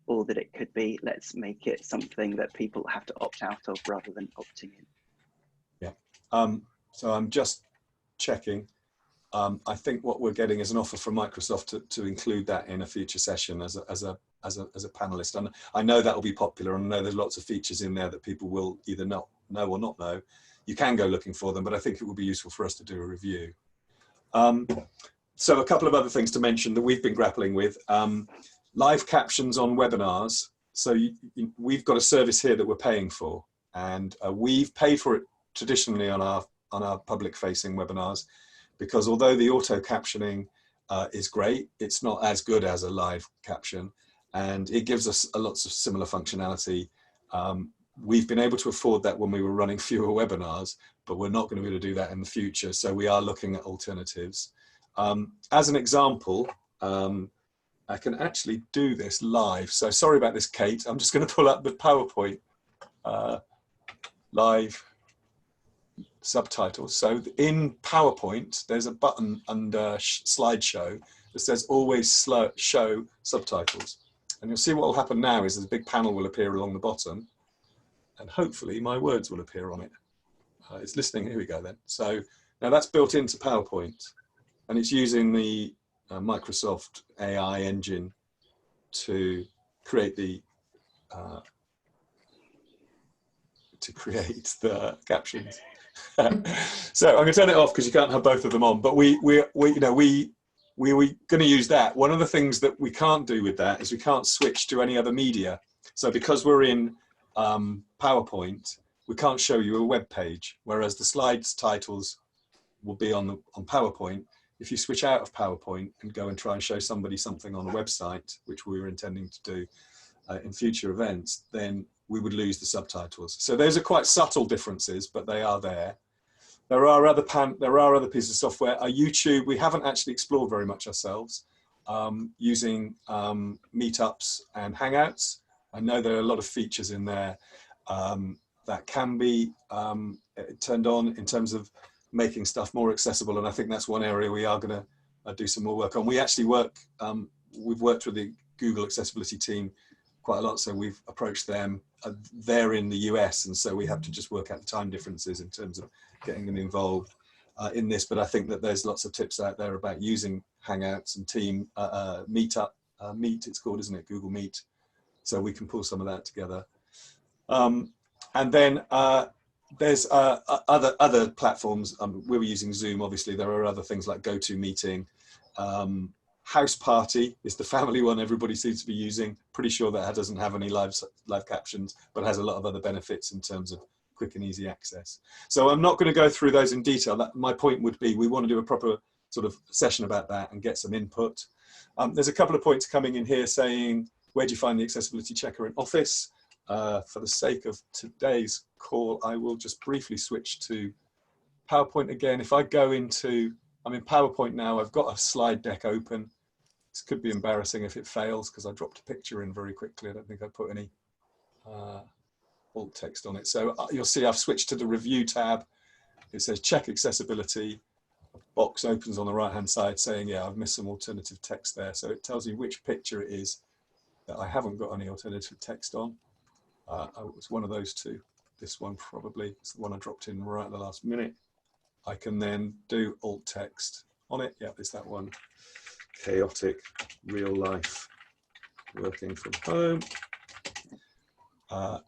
all that it could be. Let's make it something that people have to opt out of rather than opting in. Yeah. So I'm just checking. I think what we're getting is an offer from Microsoft to include that in a future session as a panelist. And I know that will be popular, and I know there's lots of features in there that people will either not know or not know. You can go looking for them, but I think it will be useful for us to do a review. So a couple of other things to mention that we've been grappling with. Live captions on webinars. So we've got a service here that we're paying for, and we've paid for it traditionally on our public-facing webinars, because although the auto captioning is great, it's not as good as a live caption, and it gives us lots of similar functionality. We've been able to afford that when we were running fewer webinars, but we're not going to be able to do that in the future. So we are looking at alternatives. As an example, I can actually do this live. So sorry about this, Kate. I'm just going to pull up the PowerPoint live subtitles. So in PowerPoint, there's a button under slideshow that says always show subtitles. And you'll see what will happen now is a big panel will appear along the bottom, and hopefully my words will appear on it. It's listening. Here we go then. So now that's built into PowerPoint, and it's using the Microsoft AI engine to create the captions. So I'm going to turn it off because you can't have both of them on. But we're going to use that. One of the things that we can't do with that is we can't switch to any other media. So because we're in PowerPoint, we can't show you a web page, whereas the slides titles will be on PowerPoint. If you switch out of PowerPoint and go and try and show somebody something on a website, which we were intending to do in future events, then we would lose the subtitles. So those are quite subtle differences, but they are there. There are other pieces of software. YouTube, we haven't actually explored very much ourselves, using meetups and Hangouts. I know there are a lot of features in there that can be turned on in terms of making stuff more accessible, and I think that's one area we are going to do some more work on. We actually we've worked with the Google accessibility team quite a lot, so we've approached them. They're in the US, and so we have to just work out the time differences in terms of getting them involved in this. But I think that there's lots of tips out there about using Hangouts and Team Meetup Meet, it's called, isn't it? Google Meet. So we can pull some of that together. And then there's other platforms. We were using Zoom, obviously. There are other things like GoToMeeting. House Party is the family one everybody seems to be using. Pretty sure that doesn't have any live captions, but has a lot of other benefits in terms of quick and easy access. So I'm not going to go through those in detail. My point would be we want to do a proper sort of session about that and get some input. There's a couple of points coming in here saying, where do you find the accessibility checker in Office? For the sake of today's call, I will just briefly switch to PowerPoint again. If I go into, I'm in PowerPoint now, I've got a slide deck open. This could be embarrassing if it fails because I dropped a picture in very quickly. I don't think I put any alt text on it. So you'll see I've switched to the review tab. It says check accessibility. A box opens on the right hand side saying, yeah, I've missed some alternative text there. So it tells you which picture it is that I haven't got any alternative text on. It's one of those two. This one probably, it's the one I dropped in right at the last minute. I can then do alt text on it. Yeah, it's that one. Chaotic real life working from home.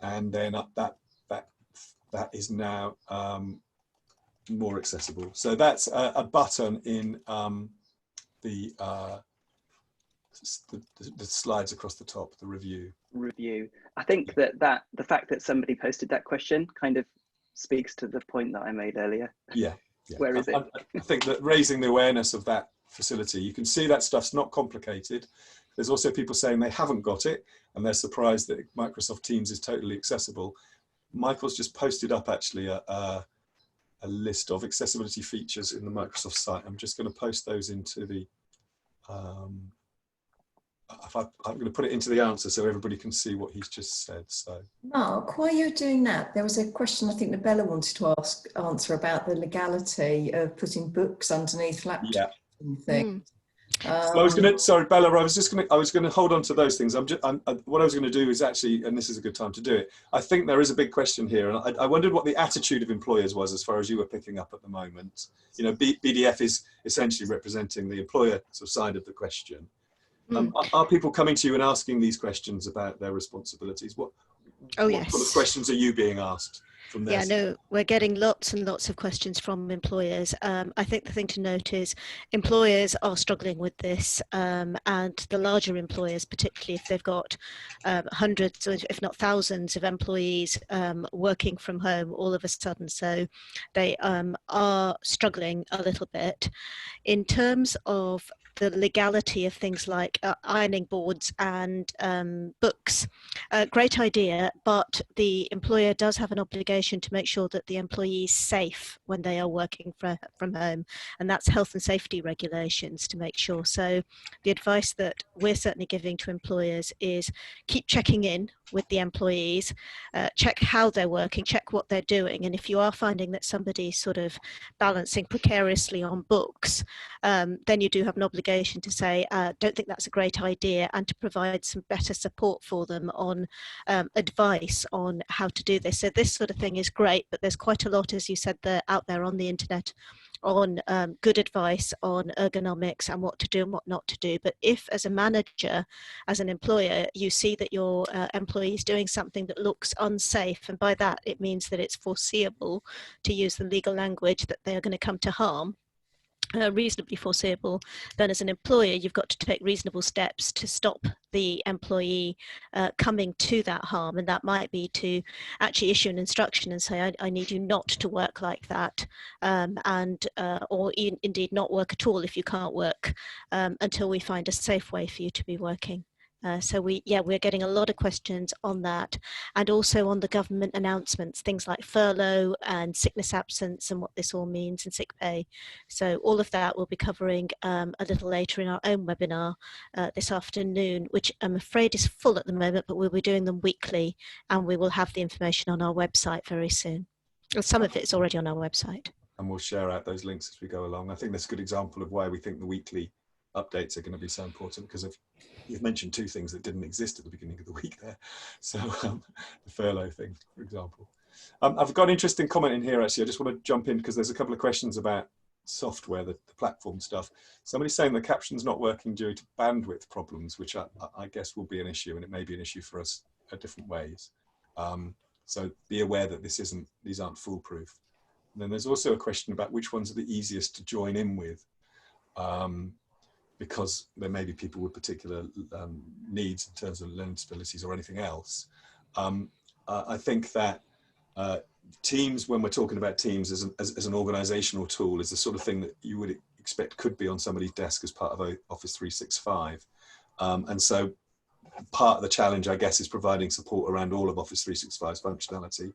And then that is now more accessible. So that's a button in the slides across the top, the review. I think that the fact that somebody posted that question kind of speaks to the point that I made earlier. Yeah. Where is it? I think that raising the awareness of that facility, you can see that stuff's not complicated. There's also people saying they haven't got it and they're surprised that Microsoft Teams is totally accessible. Michael's just posted up actually a list of accessibility features in the Microsoft site. I'm just going to post those into the I'm going to put it into the answer so everybody can see what he's just said. So, Mark, while you're doing that, there was a question I think that Bella wanted to answer about the legality of putting books underneath laptops and things. So I was going to, sorry, Bella, I was going to hold on to those things. What I was going to do is actually, and this is a good time to do it. I think there is a big question here, and I wondered what the attitude of employers was as far as you were picking up at the moment. You know, BDF is essentially representing the employer side of the question. Are people coming to you and asking these questions about their responsibilities? What sort of questions are you being asked from their side? No, we're getting lots and lots of questions from employers. I think the thing to note is employers are struggling with this, and the larger employers, particularly if they've got hundreds, if not thousands of employees working from home all of a sudden. So they are struggling a little bit. In terms of the legality of things like ironing boards and books, great idea, but the employer does have an obligation to make sure that the employee is safe when they are working from home, and that's health and safety regulations to make sure. So the advice that we're certainly giving to employers is keep checking in with the employees, check how they're working, check what they're doing, and if you are finding that somebody's sort of balancing precariously on books, then you do have an obligation to say, don't think that's a great idea, and to provide some better support for them on advice on how to do this. So this sort of thing is great, but there's quite a lot, as you said, out there on the internet on good advice on ergonomics and what to do and what not to do. But if as a manager, as an employer, you see that your employee is doing something that looks unsafe, and by that it means that it's foreseeable, to use the legal language, that they are going to come to harm, reasonably foreseeable, then as an employer you've got to take reasonable steps to stop the employee coming to that harm, and that might be to actually issue an instruction and say, I need you not to work like that, or indeed not work at all if you can't work until we find a safe way for you to be working. So we're getting a lot of questions on that, and also on the government announcements, things like furlough and sickness absence and what this all means, and sick pay. So all of that we'll be covering a little later in our own webinar this afternoon, which I'm afraid is full at the moment, but we'll be doing them weekly, and we will have the information on our website very soon. Well, some of it is already on our website. And we'll share out those links as we go along. I think that's a good example of why we think the weekly updates are going to be so important, because you've mentioned two things that didn't exist at the beginning of the week there. So the furlough thing, for example. I've got an interesting comment in here, actually. I just want to jump in because there's a couple of questions about software, the platform stuff. Somebody's saying the caption's not working due to bandwidth problems, which I guess will be an issue, and it may be an issue for us in different ways. So be aware that these aren't foolproof. And then there's also a question about which ones are the easiest to join in with, because there may be people with particular needs in terms of learning disabilities or anything else. I think that Teams, when we're talking about Teams as an organizational tool, is the sort of thing that you would expect could be on somebody's desk as part of Office 365. And so part of the challenge, I guess, is providing support around all of Office 365's functionality.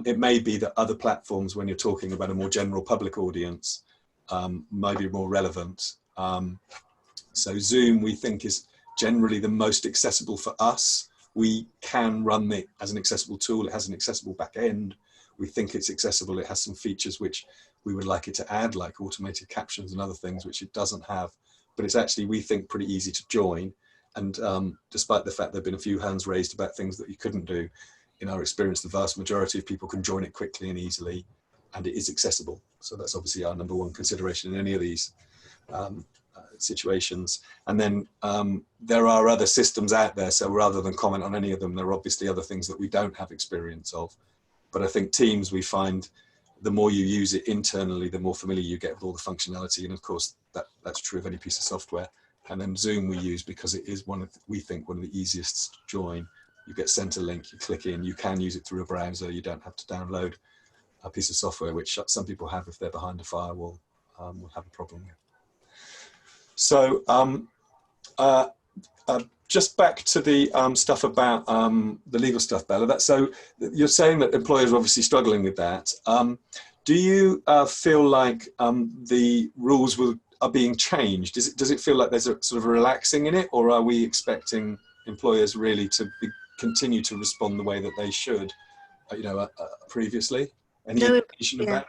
It may be that other platforms, when you're talking about a more general public audience, might be more relevant. So Zoom, we think, is generally the most accessible for us. We can run it as an accessible tool. It has an accessible back end. We think it's accessible. It has some features which we would like it to add, like automated captions and other things, which it doesn't have. But it's actually, we think, pretty easy to join. And despite the fact there have been a few hands raised about things that you couldn't do, in our experience, the vast majority of people can join it quickly and easily, and it is accessible. So that's obviously our number one consideration in any of these situations. And then there are other systems out there, so rather than comment on any of them, there are obviously other things that we don't have experience of. But I think Teams, we find the more you use it internally, the more familiar you get with all the functionality, and of course that's true of any piece of software. And then Zoom we use because it is we think one of the easiest to join. You get sent a link, you click in, you can use it through a browser, you don't have to download a piece of software, which some people have if they're behind a firewall, will have a problem with. So just back to the stuff about the legal stuff, Bella. So you're saying that employers are obviously struggling with that. Do you feel like the rules are being changed? Does it feel like there's a sort of relaxing in it, or are we expecting employers really to continue to respond the way that they should, previously? Any indication of that?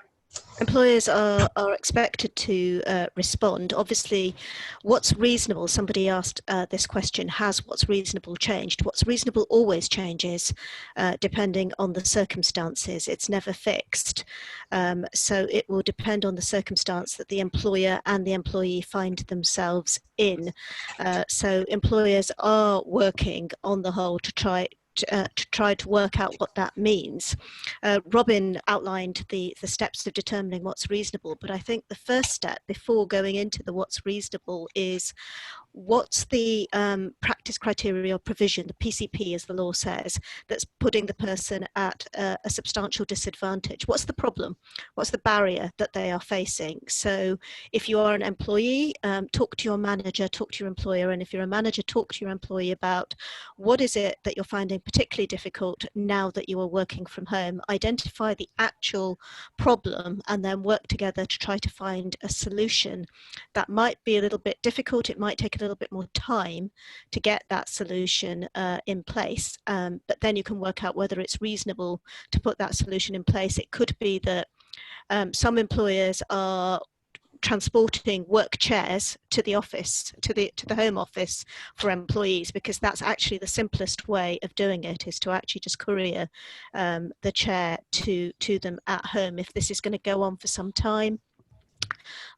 Employers are expected to respond. Obviously, what's reasonable, somebody asked this question, has what's reasonable changed? What's reasonable always changes depending on the circumstances. It's never fixed. So it will depend on the circumstance that the employer and the employee find themselves in. So employers are working on the whole to try to work out what that means. Robin outlined the steps of determining what's reasonable, but I think the first step before going into the what's reasonable is what's the practice criteria or provision, the PCP as the law says, that's putting the person at a substantial disadvantage. What's the problem? What's the barrier that they are facing? So if you are an employee, talk to your manager, talk to your employer, and if you're a manager, talk to your employee about what is it that you're finding particularly difficult now that you are working from home. Identify the actual problem and then work together to try to find a solution. That might be a little bit difficult. It might take a little bit more time to get that solution in place, but then you can work out whether it's reasonable to put that solution in place. It could be that some employers are transporting work chairs to the office, to the home office for employees, because that's actually the simplest way of doing it, is to actually just courier the chair to them at home if this is going to go on for some time.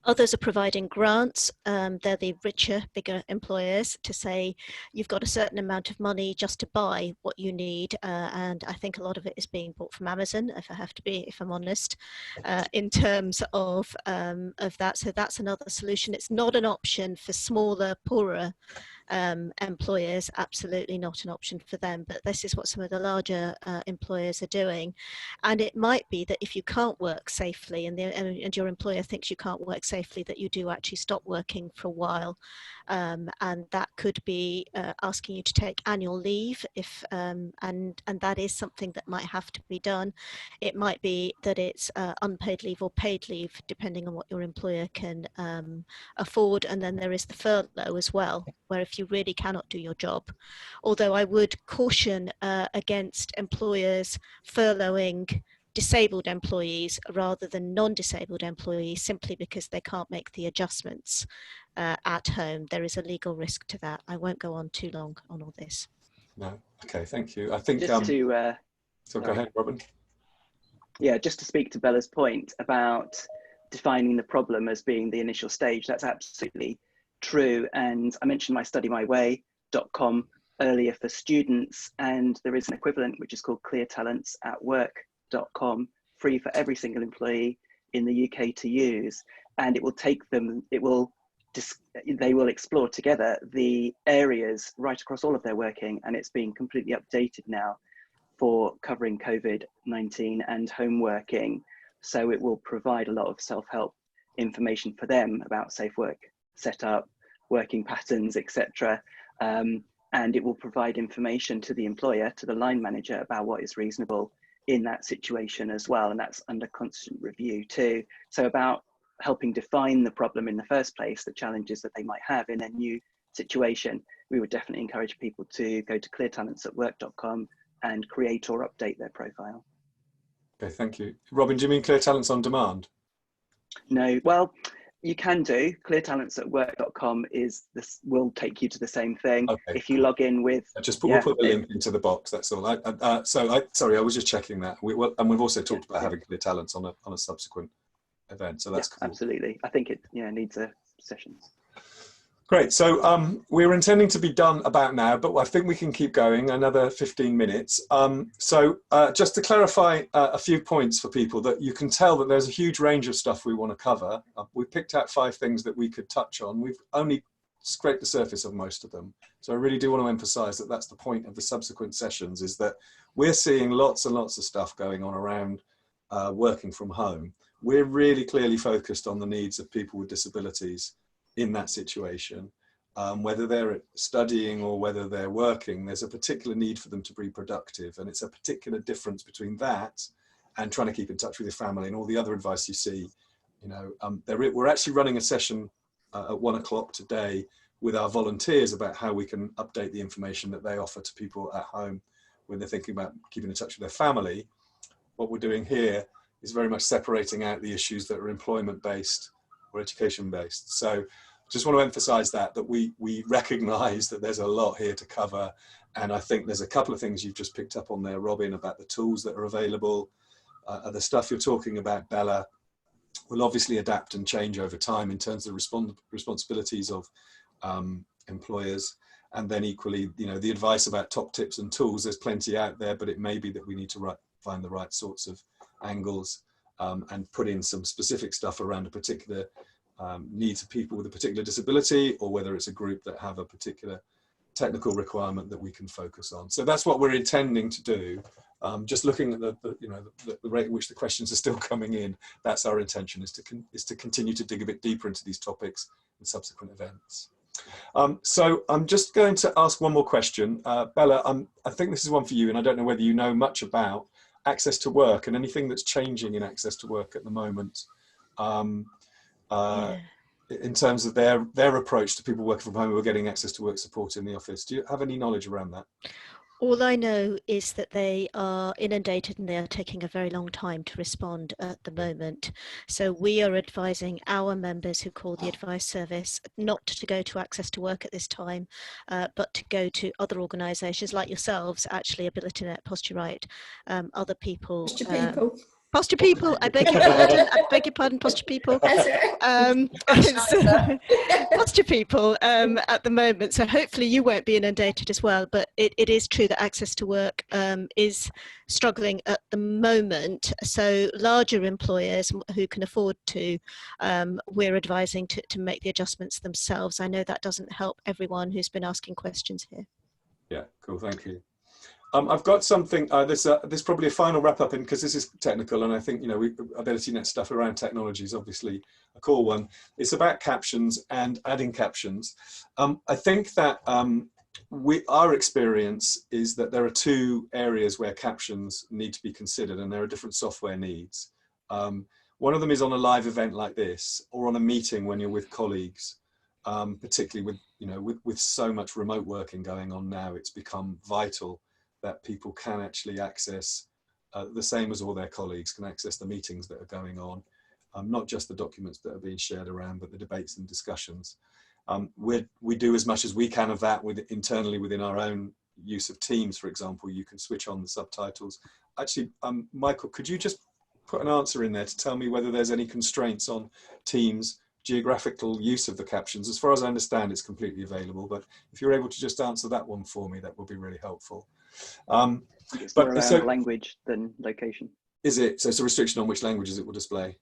Others are providing grants. They're the richer, bigger employers, to say you've got a certain amount of money just to buy what you need. And I think a lot of it is being bought from Amazon, if I'm honest, in terms of that. So that's another solution. It's not an option for smaller, poorer employers, absolutely not an option for them, but this is what some of the larger employers are doing. And it might be that if you can't work safely and your employer thinks you can't work safely, that you do actually stop working for a while, and that could be asking you to take annual leave, if and that is something that might have to be done. It might be that it's unpaid leave or paid leave, depending on what your employer can afford. And then there is the furlough as well, where if you really cannot do your job, although I would caution against employers furloughing disabled employees rather than non-disabled employees, simply because they can't make the adjustments at home. There is a legal risk to that. I won't go on too long on all this. No, okay, thank you. I think just so go ahead, Robin. Yeah, just to speak to Bella's point about defining the problem as being the initial stage. That's absolutely true. And I mentioned studymyway.com earlier for students, and there is an equivalent which is called cleartalentsatwork.com, free for every single employee in the UK to use. And it will take them, they will explore together the areas right across all of their working, and it's being completely updated now for covering COVID-19 and home working. So it will provide a lot of self-help information for them about safe work setup, working patterns, etc. And it will provide information to the employer, to the line manager, about what is reasonable in that situation as well. And that's under constant review too. So about helping define the problem in the first place, the challenges that they might have in a new situation, we would definitely encourage people to go to cleartalentsatwork.com and create or update their profile. Okay, thank you. Robin, do you mean Clear Talents on Demand? No, well, you can do. Cleartalentsatwork.com will take you to the same thing. Okay, if you log in with... we'll put the link into the box, that's all. Sorry, I was just checking that. And we've also talked about having Clear Talents on a subsequent event, so that's cool. Absolutely. I think it needs a session. Great, so we're intending to be done about now, but I think we can keep going another 15 minutes. Just to clarify a few points for people, that you can tell that there's a huge range of stuff we want to cover. We picked out 5 things that we could touch on. We've only scraped the surface of most of them. So I really do want to emphasize that that's the point of the subsequent sessions, is that we're seeing lots and lots of stuff going on around working from home. We're really clearly focused on the needs of people with disabilities in that situation. Whether they're studying or whether they're working, there's a particular need for them to be productive, and it's a particular difference between that and trying to keep in touch with your family and all the other advice you see. We're actually running a session at 1 o'clock today with our volunteers about how we can update the information that they offer to people at home when they're thinking about keeping in touch with their family. What we're doing here is very much separating out the issues that are employment-based or education-based. So just want to emphasize that we recognize that there's a lot here to cover. And I think there's a couple of things you've just picked up on there, Robin, about the tools that are available. The stuff you're talking about, Bella, will obviously adapt and change over time in terms of responsibilities of employers. And then equally, the advice about top tips and tools, there's plenty out there, but it may be that we need to find the right sorts of angles and put in some specific stuff around a particular needs of people with a particular disability, or whether it's a group that have a particular technical requirement that we can focus on. So that's what we're intending to do. Just looking at the rate at which the questions are still coming in, that's our intention, is to continue to dig a bit deeper into these topics in subsequent events. So I'm just going to ask one more question. Bella, I think this is one for you, and I don't know whether you know much about access to work and anything that's changing in access to work at the moment. In terms of their approach to people working from home who are getting access to work support in the office. Do you have any knowledge around that? All I know is that they are inundated and they are taking a very long time to respond at the moment. So we are advising our members who call the advice service not to go to Access to Work at this time, but to go to other organisations like yourselves, actually, AbilityNet, Posture Right, other people. Posture People. Posture People, I beg your pardon, Posture People. Posture People at the moment, so hopefully you won't be inundated as well, but it is true that Access to Work is struggling at the moment. So larger employers who can afford to, we're advising to make the adjustments themselves. I know that doesn't help everyone who's been asking questions here. Yeah, cool, thank you. I've got something, there's probably a final wrap up, because this is technical, and I think, AbilityNet stuff around technology is obviously a core one. It's about captions and adding captions. I think that our experience is that there are 2 areas where captions need to be considered, and there are different software needs. One of them is on a live event like this, or on a meeting when you're with colleagues, particularly with so much remote working going on now. It's become vital that people can actually access, the same as all their colleagues, can access the meetings that are going on, not just the documents that are being shared around, but the debates and discussions. We do as much as we can of that internally within our own use of Teams, for example. You can switch on the subtitles. Actually, Michael, could you just put an answer in there to tell me whether there's any constraints on Teams geographical use of the captions. As far as I understand, it's completely available, but if you're able to just answer that one for me, that would be really helpful. It's more around language than location. Is it? So it's a restriction on which languages it will display.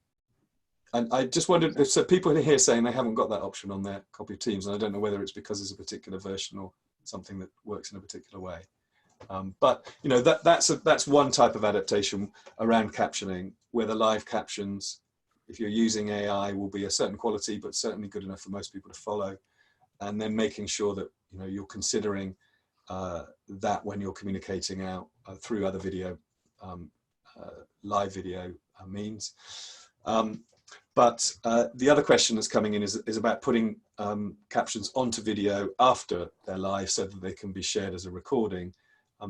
And I just wondered, there's people here saying they haven't got that option on their copy of Teams, and I don't know whether it's because there's a particular version or something that works in a particular way. But you know, that's one type of adaptation around captioning, where the live captions, if you're using AI, will be a certain quality, but certainly good enough for most people to follow. And then making sure that, you know, you're considering that when you're communicating out through other video, live video means. But the other question that's coming in is about putting captions onto video after they're live so that they can be shared as a recording.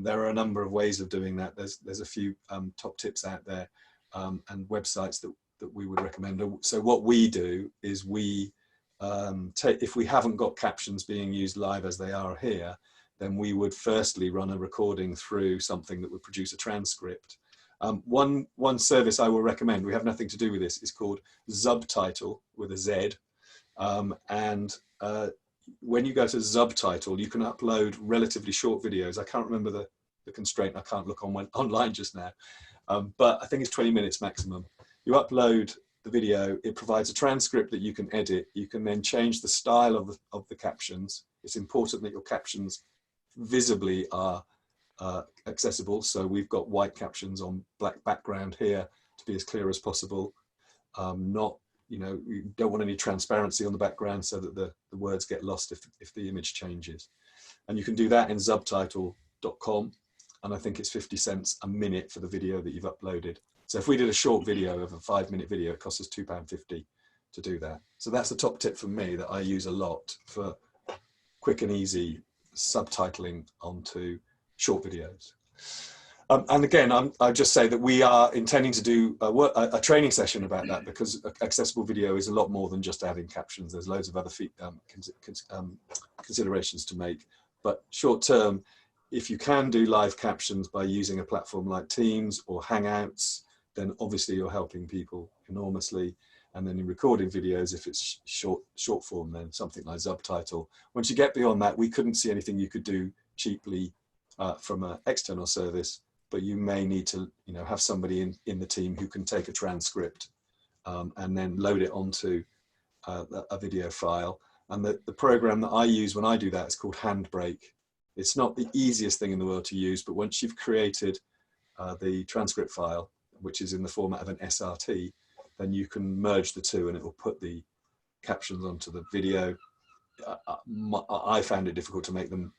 There are a number of ways of doing that. There's a few top tips out there and websites that we would recommend. So what we do is we if we haven't got captions being used live as they are here, then we would firstly run a recording through something that would produce a transcript. One service I will recommend, we have nothing to do with this, is called Subtitle with a Z. When you go to Subtitle, you can upload relatively short videos. I can't remember the constraint. I can't look online just now, but I think it's 20 minutes maximum. You upload the video, it provides a transcript that you can edit. You can then change the style of the captions. It's important that your captions visibly are accessible. So we've got white captions on black background here to be as clear as possible. Not, you know, you don't want any transparency on the background so that the words get lost if the image changes. And you can do that in subtitle.com. And I think it's 50 cents a minute for the video that you've uploaded. So if we did a short video of a 5-minute video, it costs us £2.50 to do that. So that's the top tip from me that I use a lot for quick and easy subtitling onto short videos. And again, I just say that we are intending to do a training session about that, because accessible video is a lot more than just adding captions. There's loads of other considerations to make. But short term, if you can do live captions by using a platform like Teams or Hangouts, then obviously you're helping people enormously. And then in recording videos, if it's short form, then something like Subtitle. Once you get beyond that, we couldn't see anything you could do cheaply from an external service, but you may need to, you know, have somebody in the team who can take a transcript and then load it onto a video file. And the program that I use when I do that is called Handbrake. It's not the easiest thing in the world to use, but once you've created the transcript file, which is in the format of an SRT, then you can merge the two and it will put the captions onto the video. I found it difficult to make them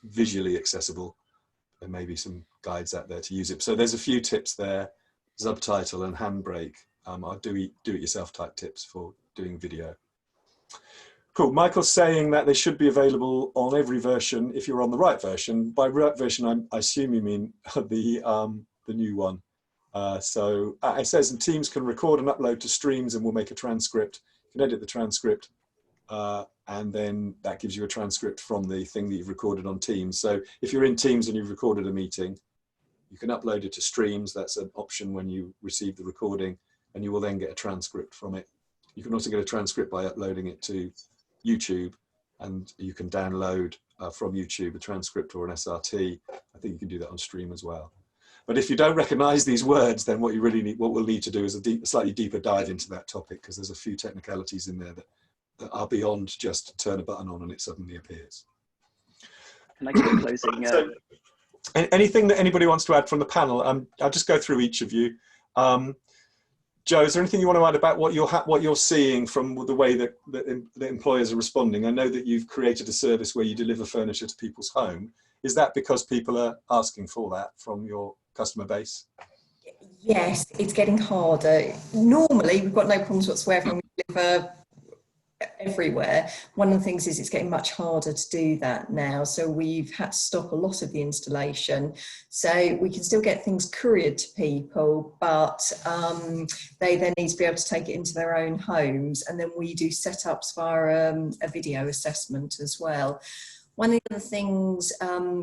visually accessible. There may be some guides out there to use it. So there's a few tips there, Subtitle and Handbrake. I'll do it yourself type tips for doing video. Cool. Michael's saying that they should be available on every version if you're on the right version. By right version, I assume you mean the new one. So it says, and Teams can record and upload to streams and we'll make a transcript. You can edit the transcript and then that gives you a transcript from the thing that you've recorded on Teams. So if you're in Teams and you've recorded a meeting, you can upload it to streams. That's an option when you receive the recording, and you will then get a transcript from it. You can also get a transcript by uploading it to YouTube, and you can download from YouTube a transcript or an SRT. I think you can do that on stream as well. But if you don't recognize these words, then what we'll need to do is a slightly deeper dive into that topic, because there's a few technicalities in there that are beyond just turn a button on and it suddenly appears. Can I give a closing? So, anything that anybody wants to add from the panel? I'll just go through each of you. Joe, is there anything you want to add about what you're seeing from the way that the employers are responding? I know that you've created a service where you deliver furniture to people's home. Is that because people are asking for that from your customer base? Yes, it's getting harder. Normally, we've got no problems whatsoever and we deliver everywhere. One of the things is it's getting much harder to do that now. So we've had to stop a lot of the installation. So we can still get things couriered to people, but they then need to be able to take it into their own homes. And then we do setups via a video assessment as well. One of the other things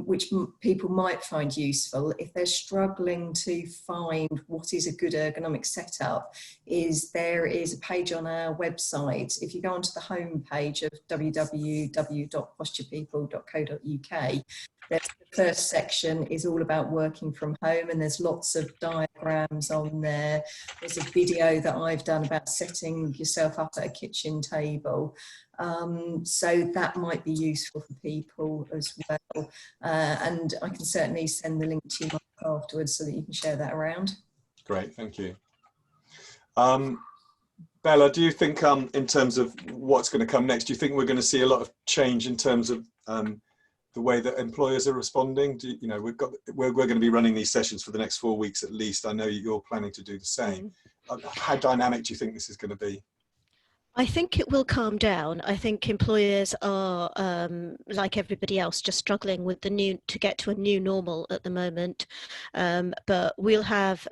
which people might find useful if they're struggling to find what is a good ergonomic setup is there is a page on our website. If you go onto the home page of www.posturepeople.co.uk, the first section is all about working from home, and there's lots of diagrams on there. There's a video that I've done about setting yourself up at a kitchen table. So that might be useful for people as well. And I can certainly send the link to you afterwards so that you can share that around. Great, thank you. Bela, do you think in terms of what's going to come next, do you think we're going to see a lot of change in terms of the way that employers are responding? You know, we're going to be running these sessions for the next 4 weeks at least. I know you're planning to do the same. How dynamic do you think this is going to be? I think it will calm down. I think employers are, like everybody else, just struggling with to get to a new normal at the moment. But we have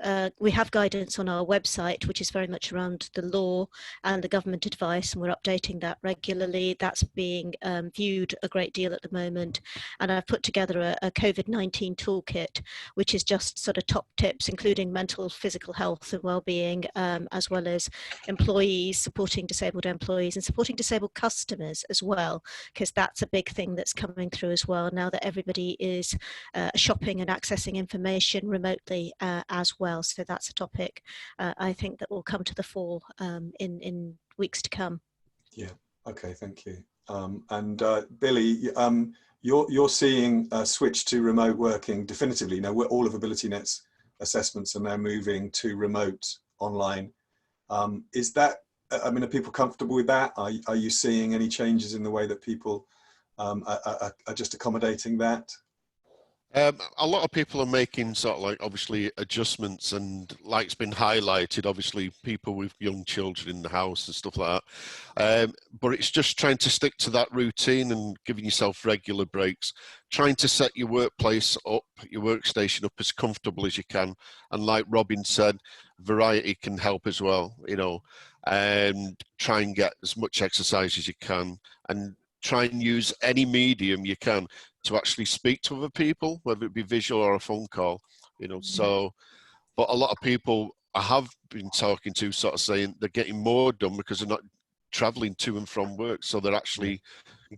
guidance on our website, which is very much around the law and the government advice, and we're updating that regularly. That's being viewed a great deal at the moment. And I've put together a COVID-19 toolkit, which is just sort of top tips, including mental, physical health and well-being, as well as employees, supporting disabled employees and supporting disabled customers as well, because that's a big thing that's coming through as well now that everybody is shopping and accessing information remotely as well. So that's a topic I think that will come to the fore in weeks to come. Yeah, okay, thank you. And Billy, you're seeing a switch to remote working definitively. Now, all of AbilityNet's assessments are now moving to remote online. Is that, I mean, are people comfortable with that? Are you seeing any changes in the way that people are just accommodating that? A lot of people are making sort of like obviously adjustments, and like it's been highlighted, obviously people with young children in the house and stuff like that. But it's just trying to stick to that routine and giving yourself regular breaks, trying to set your workplace up, your workstation up as comfortable as you can. And like Robin said, variety can help as well, you know, and try and get as much exercise as you can, and try and use any medium you can to actually speak to other people, whether it be visual or a phone call, you know. So, but a lot of people I have been talking to sort of saying they're getting more done because they're not traveling to and from work, so they're actually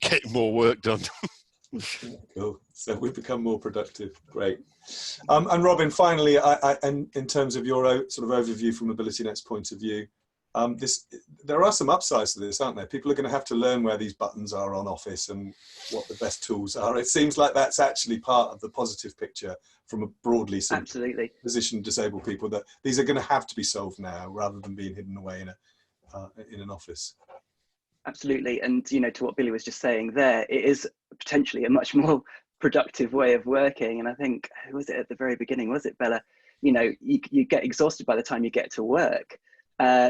getting more work done. Cool. So we've become more productive. Great. And Robin, finally, and in terms of your sort of overview from AbilityNet's point of view, there are some upsides to this, aren't there? People are going to have to learn where these buttons are on Office and what the best tools are. It seems like that's actually part of the positive picture from a broadly positioned disabled people, that these are going to have to be solved now rather than being hidden away in an office. Absolutely. And, you know, to what Billy was just saying there, it is potentially a much more productive way of working. And I think, who was it at the very beginning? Was it Bella? You know, you get exhausted by the time you get to work.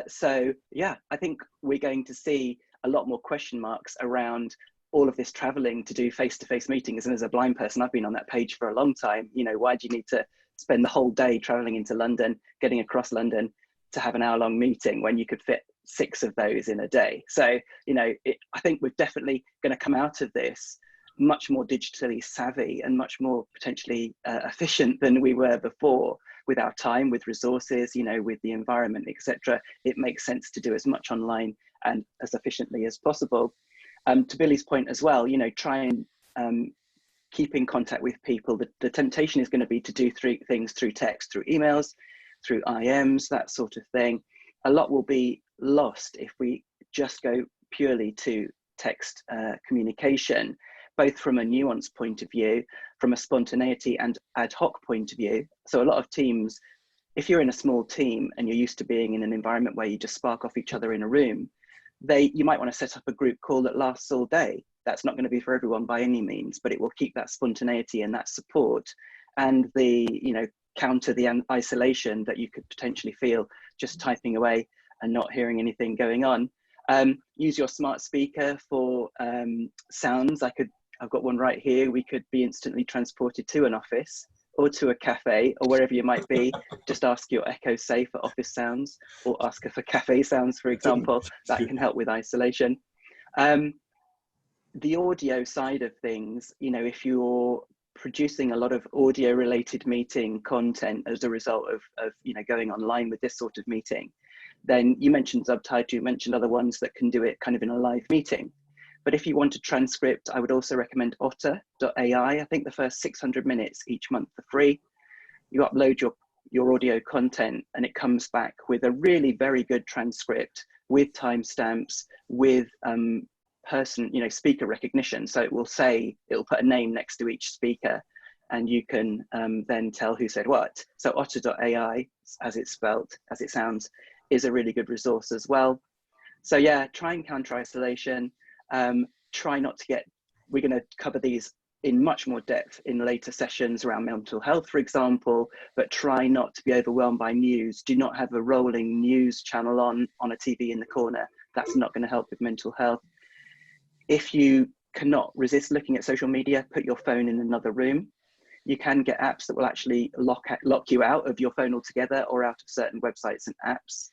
So yeah, I think we're going to see a lot more question marks around all of this traveling to do face-to-face meetings. And as a blind person, I've been on that page for a long time. You know, why do you need to spend the whole day traveling into London, getting across London to have an hour-long meeting when you could fit 6 of those in a day? So, you know, I think we're definitely going to come out of this much more digitally savvy and much more potentially efficient than we were before, with our time, with resources, you know, with the environment, etc. It makes sense to do as much online and as efficiently as possible. To Billy's point as well, you know, try and keep in contact with people. The temptation is going to be to do things through text, through emails, through IMs, that sort of thing. A lot will be lost if we just go purely to text communication, both from a nuance point of view, from a spontaneity and ad hoc point of view. So a lot of teams, if you're in a small team and you're used to being in an environment where you just spark off each other in a room, you might want to set up a group call that lasts all day. That's not going to be for everyone by any means, but it will keep that spontaneity and that support, and counter the isolation that you could potentially feel just typing away and not hearing anything going on. Use your smart speaker for sounds. I've got one right here. We could be instantly transported to an office or to a cafe or wherever you might be. Just ask your Echo Say for office sounds, or ask her for cafe sounds, for example. That can help with isolation. the audio side of things, you know, if you're producing a lot of audio related meeting content as a result of you know, going online with this sort of meeting, then you mentioned Subtitle, you mentioned other ones that can do it kind of in a live meeting. But if you want a transcript, I would also recommend otter.ai. I think the first 600 minutes each month for free. You upload your audio content and it comes back with a really very good transcript with timestamps, with speaker recognition. So it will put a name next to each speaker and you can then tell who said what. So otter.ai, as it's spelled, as it sounds, is a really good resource as well. So yeah, try and counter isolation. Try not to we're going to cover these in much more depth in later sessions around mental health, for example, but try not to be overwhelmed by news. Do not have a rolling news channel on a TV in the corner. That's not going to help with mental health. If you cannot resist looking at social media, put your phone in another room. You can get apps that will actually lock you out of your phone altogether or out of certain websites and apps.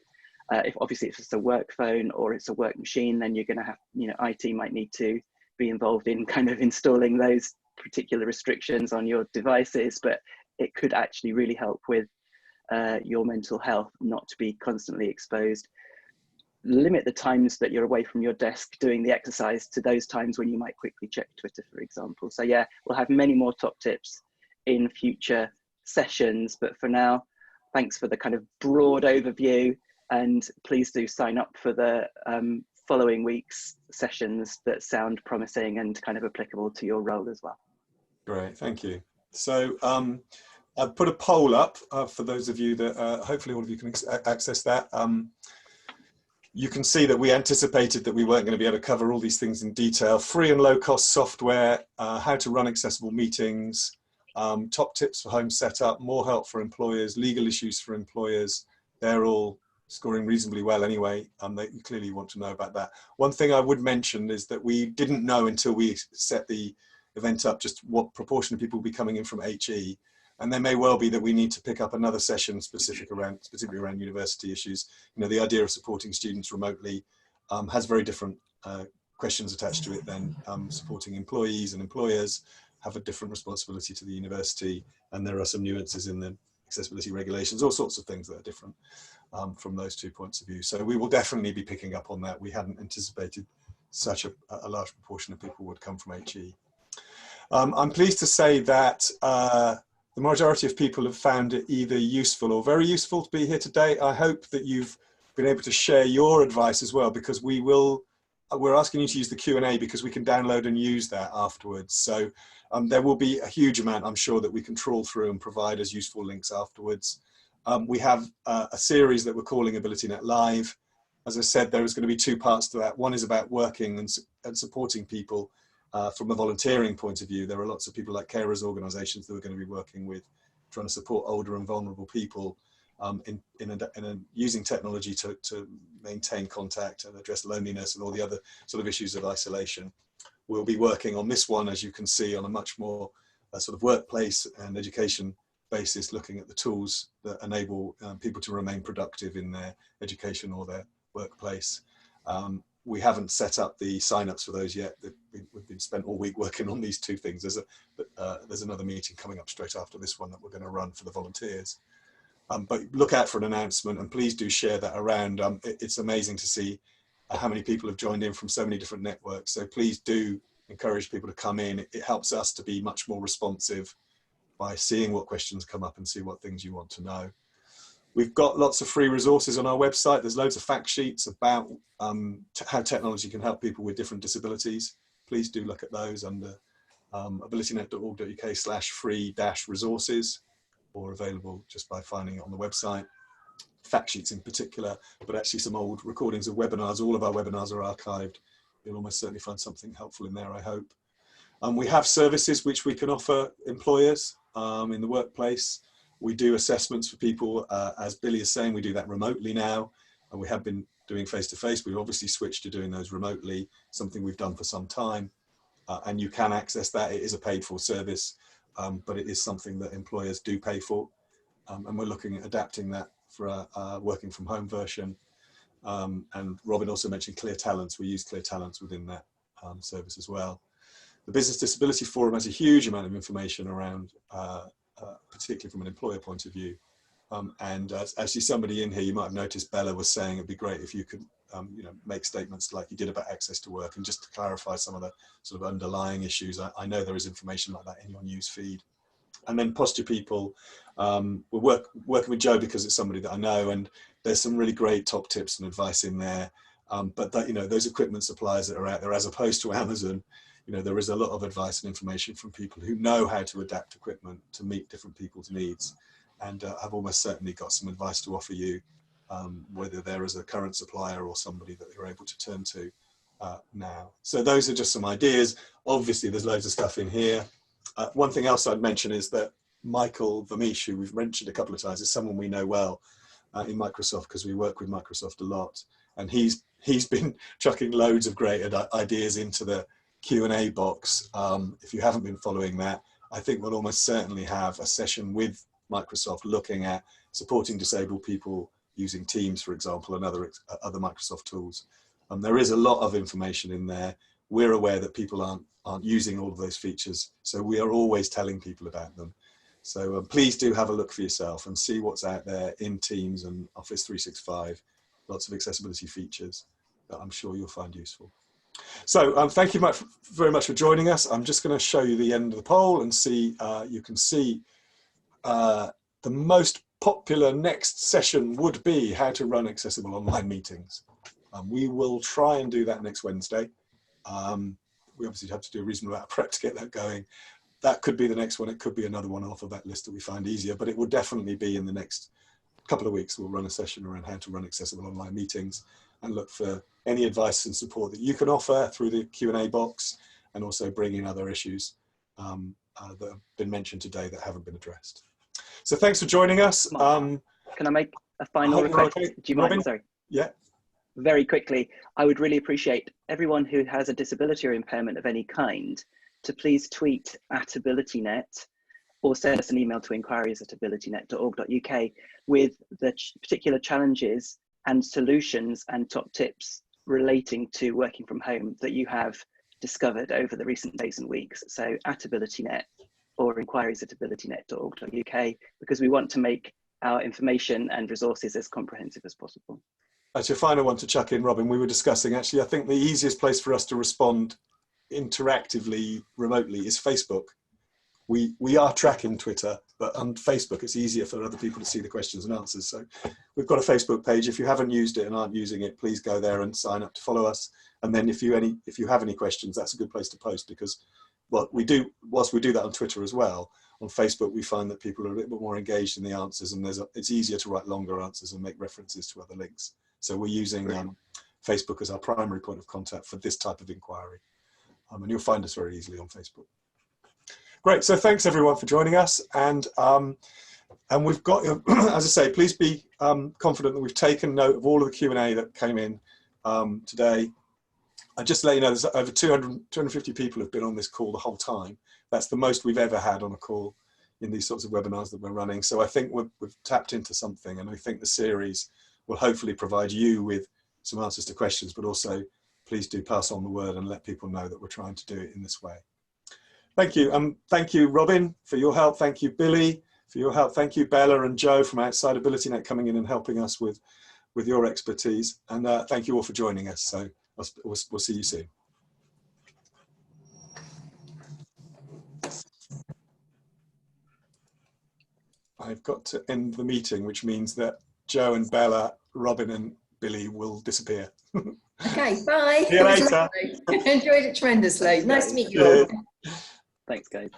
If it's a work phone or it's a work machine, then you're going to have, you know, IT might need to be involved in kind of installing those particular restrictions on your devices, but it could actually really help with your mental health, not to be constantly exposed. Limit the times that you're away from your desk doing the exercise to those times when you might quickly check Twitter, for example. So yeah, we'll have many more top tips in future sessions, but for now, thanks for the kind of broad overview, and please do sign up for the following week's sessions that sound promising and kind of applicable to your role as well. Great, thank you. So I've put a poll up for those of you that hopefully all of you can access that. You can see that we anticipated that we weren't going to be able to cover all these things in detail. Free and low cost software, how to run accessible meetings, top tips for home setup, more help for employers, legal issues for employers. They're all scoring reasonably well anyway. They clearly want to know about that. One thing I would mention is that we didn't know until we set the event up just what proportion of people will be coming in from HE. And there may well be that we need to pick up another session specifically around university issues. You know, the idea of supporting students remotely has very different questions attached to it than supporting employees, and employers have a different responsibility to the university. And there are some nuances in the accessibility regulations, all sorts of things that are different from those 2 points of view. So we will definitely be picking up on that. We hadn't anticipated such a large proportion of people would come from HE. I'm pleased to say that the majority of people have found it either useful or very useful to be here today. I hope that you've been able to share your advice as well, because we're asking you to use the Q&A because we can download and use that afterwards. So there will be a huge amount, I'm sure, that we can trawl through and provide as useful links afterwards. We have a series that we're calling AbilityNet Live. As I said, there is going to be 2 parts to that. One is about working and supporting people from a volunteering point of view. There are lots of people like carers organisations that we're going to be working with, trying to support older and vulnerable people using technology to maintain contact and address loneliness and all the other sort of issues of isolation. We'll be working on this one, as you can see, on a much more sort of workplace and education basis, looking at the tools that enable people to remain productive in their education or their workplace. We haven't set up the sign-ups for those yet. We've been spent all week working on these 2 things. There's another meeting coming up straight after this one that we're going to run for the volunteers. But look out for an announcement, and please do share that around. It's amazing to see how many people have joined in from so many different networks. So please do encourage people to come in. It helps us to be much more responsive by seeing what questions come up and see what things you want to know. We've got lots of free resources on our website. There's loads of fact sheets about how technology can help people with different disabilities. Please do look at those under abilitynet.org.uk/free-resources, or available just by finding it on the website. Fact sheets in particular, but actually some old recordings of webinars. All of our webinars are archived. You'll almost certainly find something helpful in there, I hope. We have services which we can offer employers in the workplace. We do assessments for people, as Billy is saying, we do that remotely now, and we have been doing face-to-face. We've obviously switched to doing those remotely, something we've done for some time, and you can access that. It is a paid-for service, but it is something that employers do pay for, and we're looking at adapting that for a working from home version. And Robin also mentioned Clear Talents. We use Clear Talents within that service as well. The Business Disability Forum has a huge amount of information around, particularly from an employer point of view. And actually somebody in here, you might have noticed Bella was saying it'd be great if you could you know, make statements like you did about access to work, and just to clarify some of the sort of underlying issues. I know there is information like that in your news feed. And then Posture People, we're working with Joe because it's somebody that I know, and there's some really great top tips and advice in there. But that, you know, those equipment suppliers that are out there, as opposed to Amazon, you know, there is a lot of advice and information from people who know how to adapt equipment to meet different people's needs. And I've almost certainly got some advice to offer you, whether there is a current supplier or somebody that you're able to turn to now. So those are just some ideas. Obviously, there's loads of stuff in here. One thing else I'd mention is that Michael Vermeesh, who we've mentioned a couple of times, is someone we know well in Microsoft, because we work with Microsoft a lot. And he's been chucking loads of great ideas into the Q&A box. If you haven't been following that, I think we'll almost certainly have a session with Microsoft looking at supporting disabled people using Teams, for example, and other Microsoft tools. There is a lot of information in there. We're aware that people aren't using all of those features, so we are always telling people about them. So please do have a look for yourself and see what's out there in Teams and Office 365. Lots of accessibility features that I'm sure you'll find useful. So thank you very much for joining us. I'm just going to show you the end of the poll and see, you can see the most popular next session would be how to run accessible online meetings. We will try and do that next Wednesday. We obviously have to do a reasonable amount of prep to get that going. That could be the next one. It could be another one off of that list that we find easier, but it will definitely be in the next couple of weeks. We'll run a session around how to run accessible online meetings and look for any advice and support that you can offer through the Q&A box, and also bring in other issues that have been mentioned today that haven't been addressed. So thanks for joining us. Can I make a final request? Okay. Do you mind? Robin? Sorry. Yeah. Very quickly, I would really appreciate everyone who has a disability or impairment of any kind to please tweet at AbilityNet, or send us an email to inquiries@abilitynet.org.uk with the particular challenges and solutions and top tips relating to working from home that you have discovered over the recent days and weeks. So at AbilityNet or inquiries@abilitynet.org.uk, because we want to make our information and resources as comprehensive as possible. Actually, a final one to chuck in, Robin. We were discussing, actually, I think the easiest place for us to respond interactively remotely is Facebook. We are tracking Twitter, but on Facebook it's easier for other people to see the questions and answers. So we've got a Facebook page. If you haven't used it and aren't using it, please go there and sign up to follow us. And then if you have any questions, that's a good place to post, because whilst we do that on Twitter as well, on Facebook we find that people are a little bit more engaged in the answers, and it's easier to write longer answers and make references to other links. So we're using Facebook as our primary point of contact for this type of inquiry. And you'll find us very easily on Facebook. Great, so thanks everyone for joining us. And we've got, as I say, please be confident that we've taken note of all of the Q&A that came in today. I just let you know, there's over 250 people have been on this call the whole time. That's the most we've ever had on a call in these sorts of webinars that we're running. So I think we've tapped into something, and I think the series will hopefully provide you with some answers to questions, but also please do pass on the word and let people know that we're trying to do it in this way. Thank you. Thank you, Robin, for your help. Thank you, Billy, for your help. Thank you, Bella and Joe from outside AbilityNet, coming in and helping us with your expertise. And thank you all for joining us. So we'll see you soon. I've got to end the meeting, which means that Joe and Bella, Robin and Billy will disappear. Okay, bye. See you later. Enjoyed it tremendously. Nice to meet you all. Thanks, guys.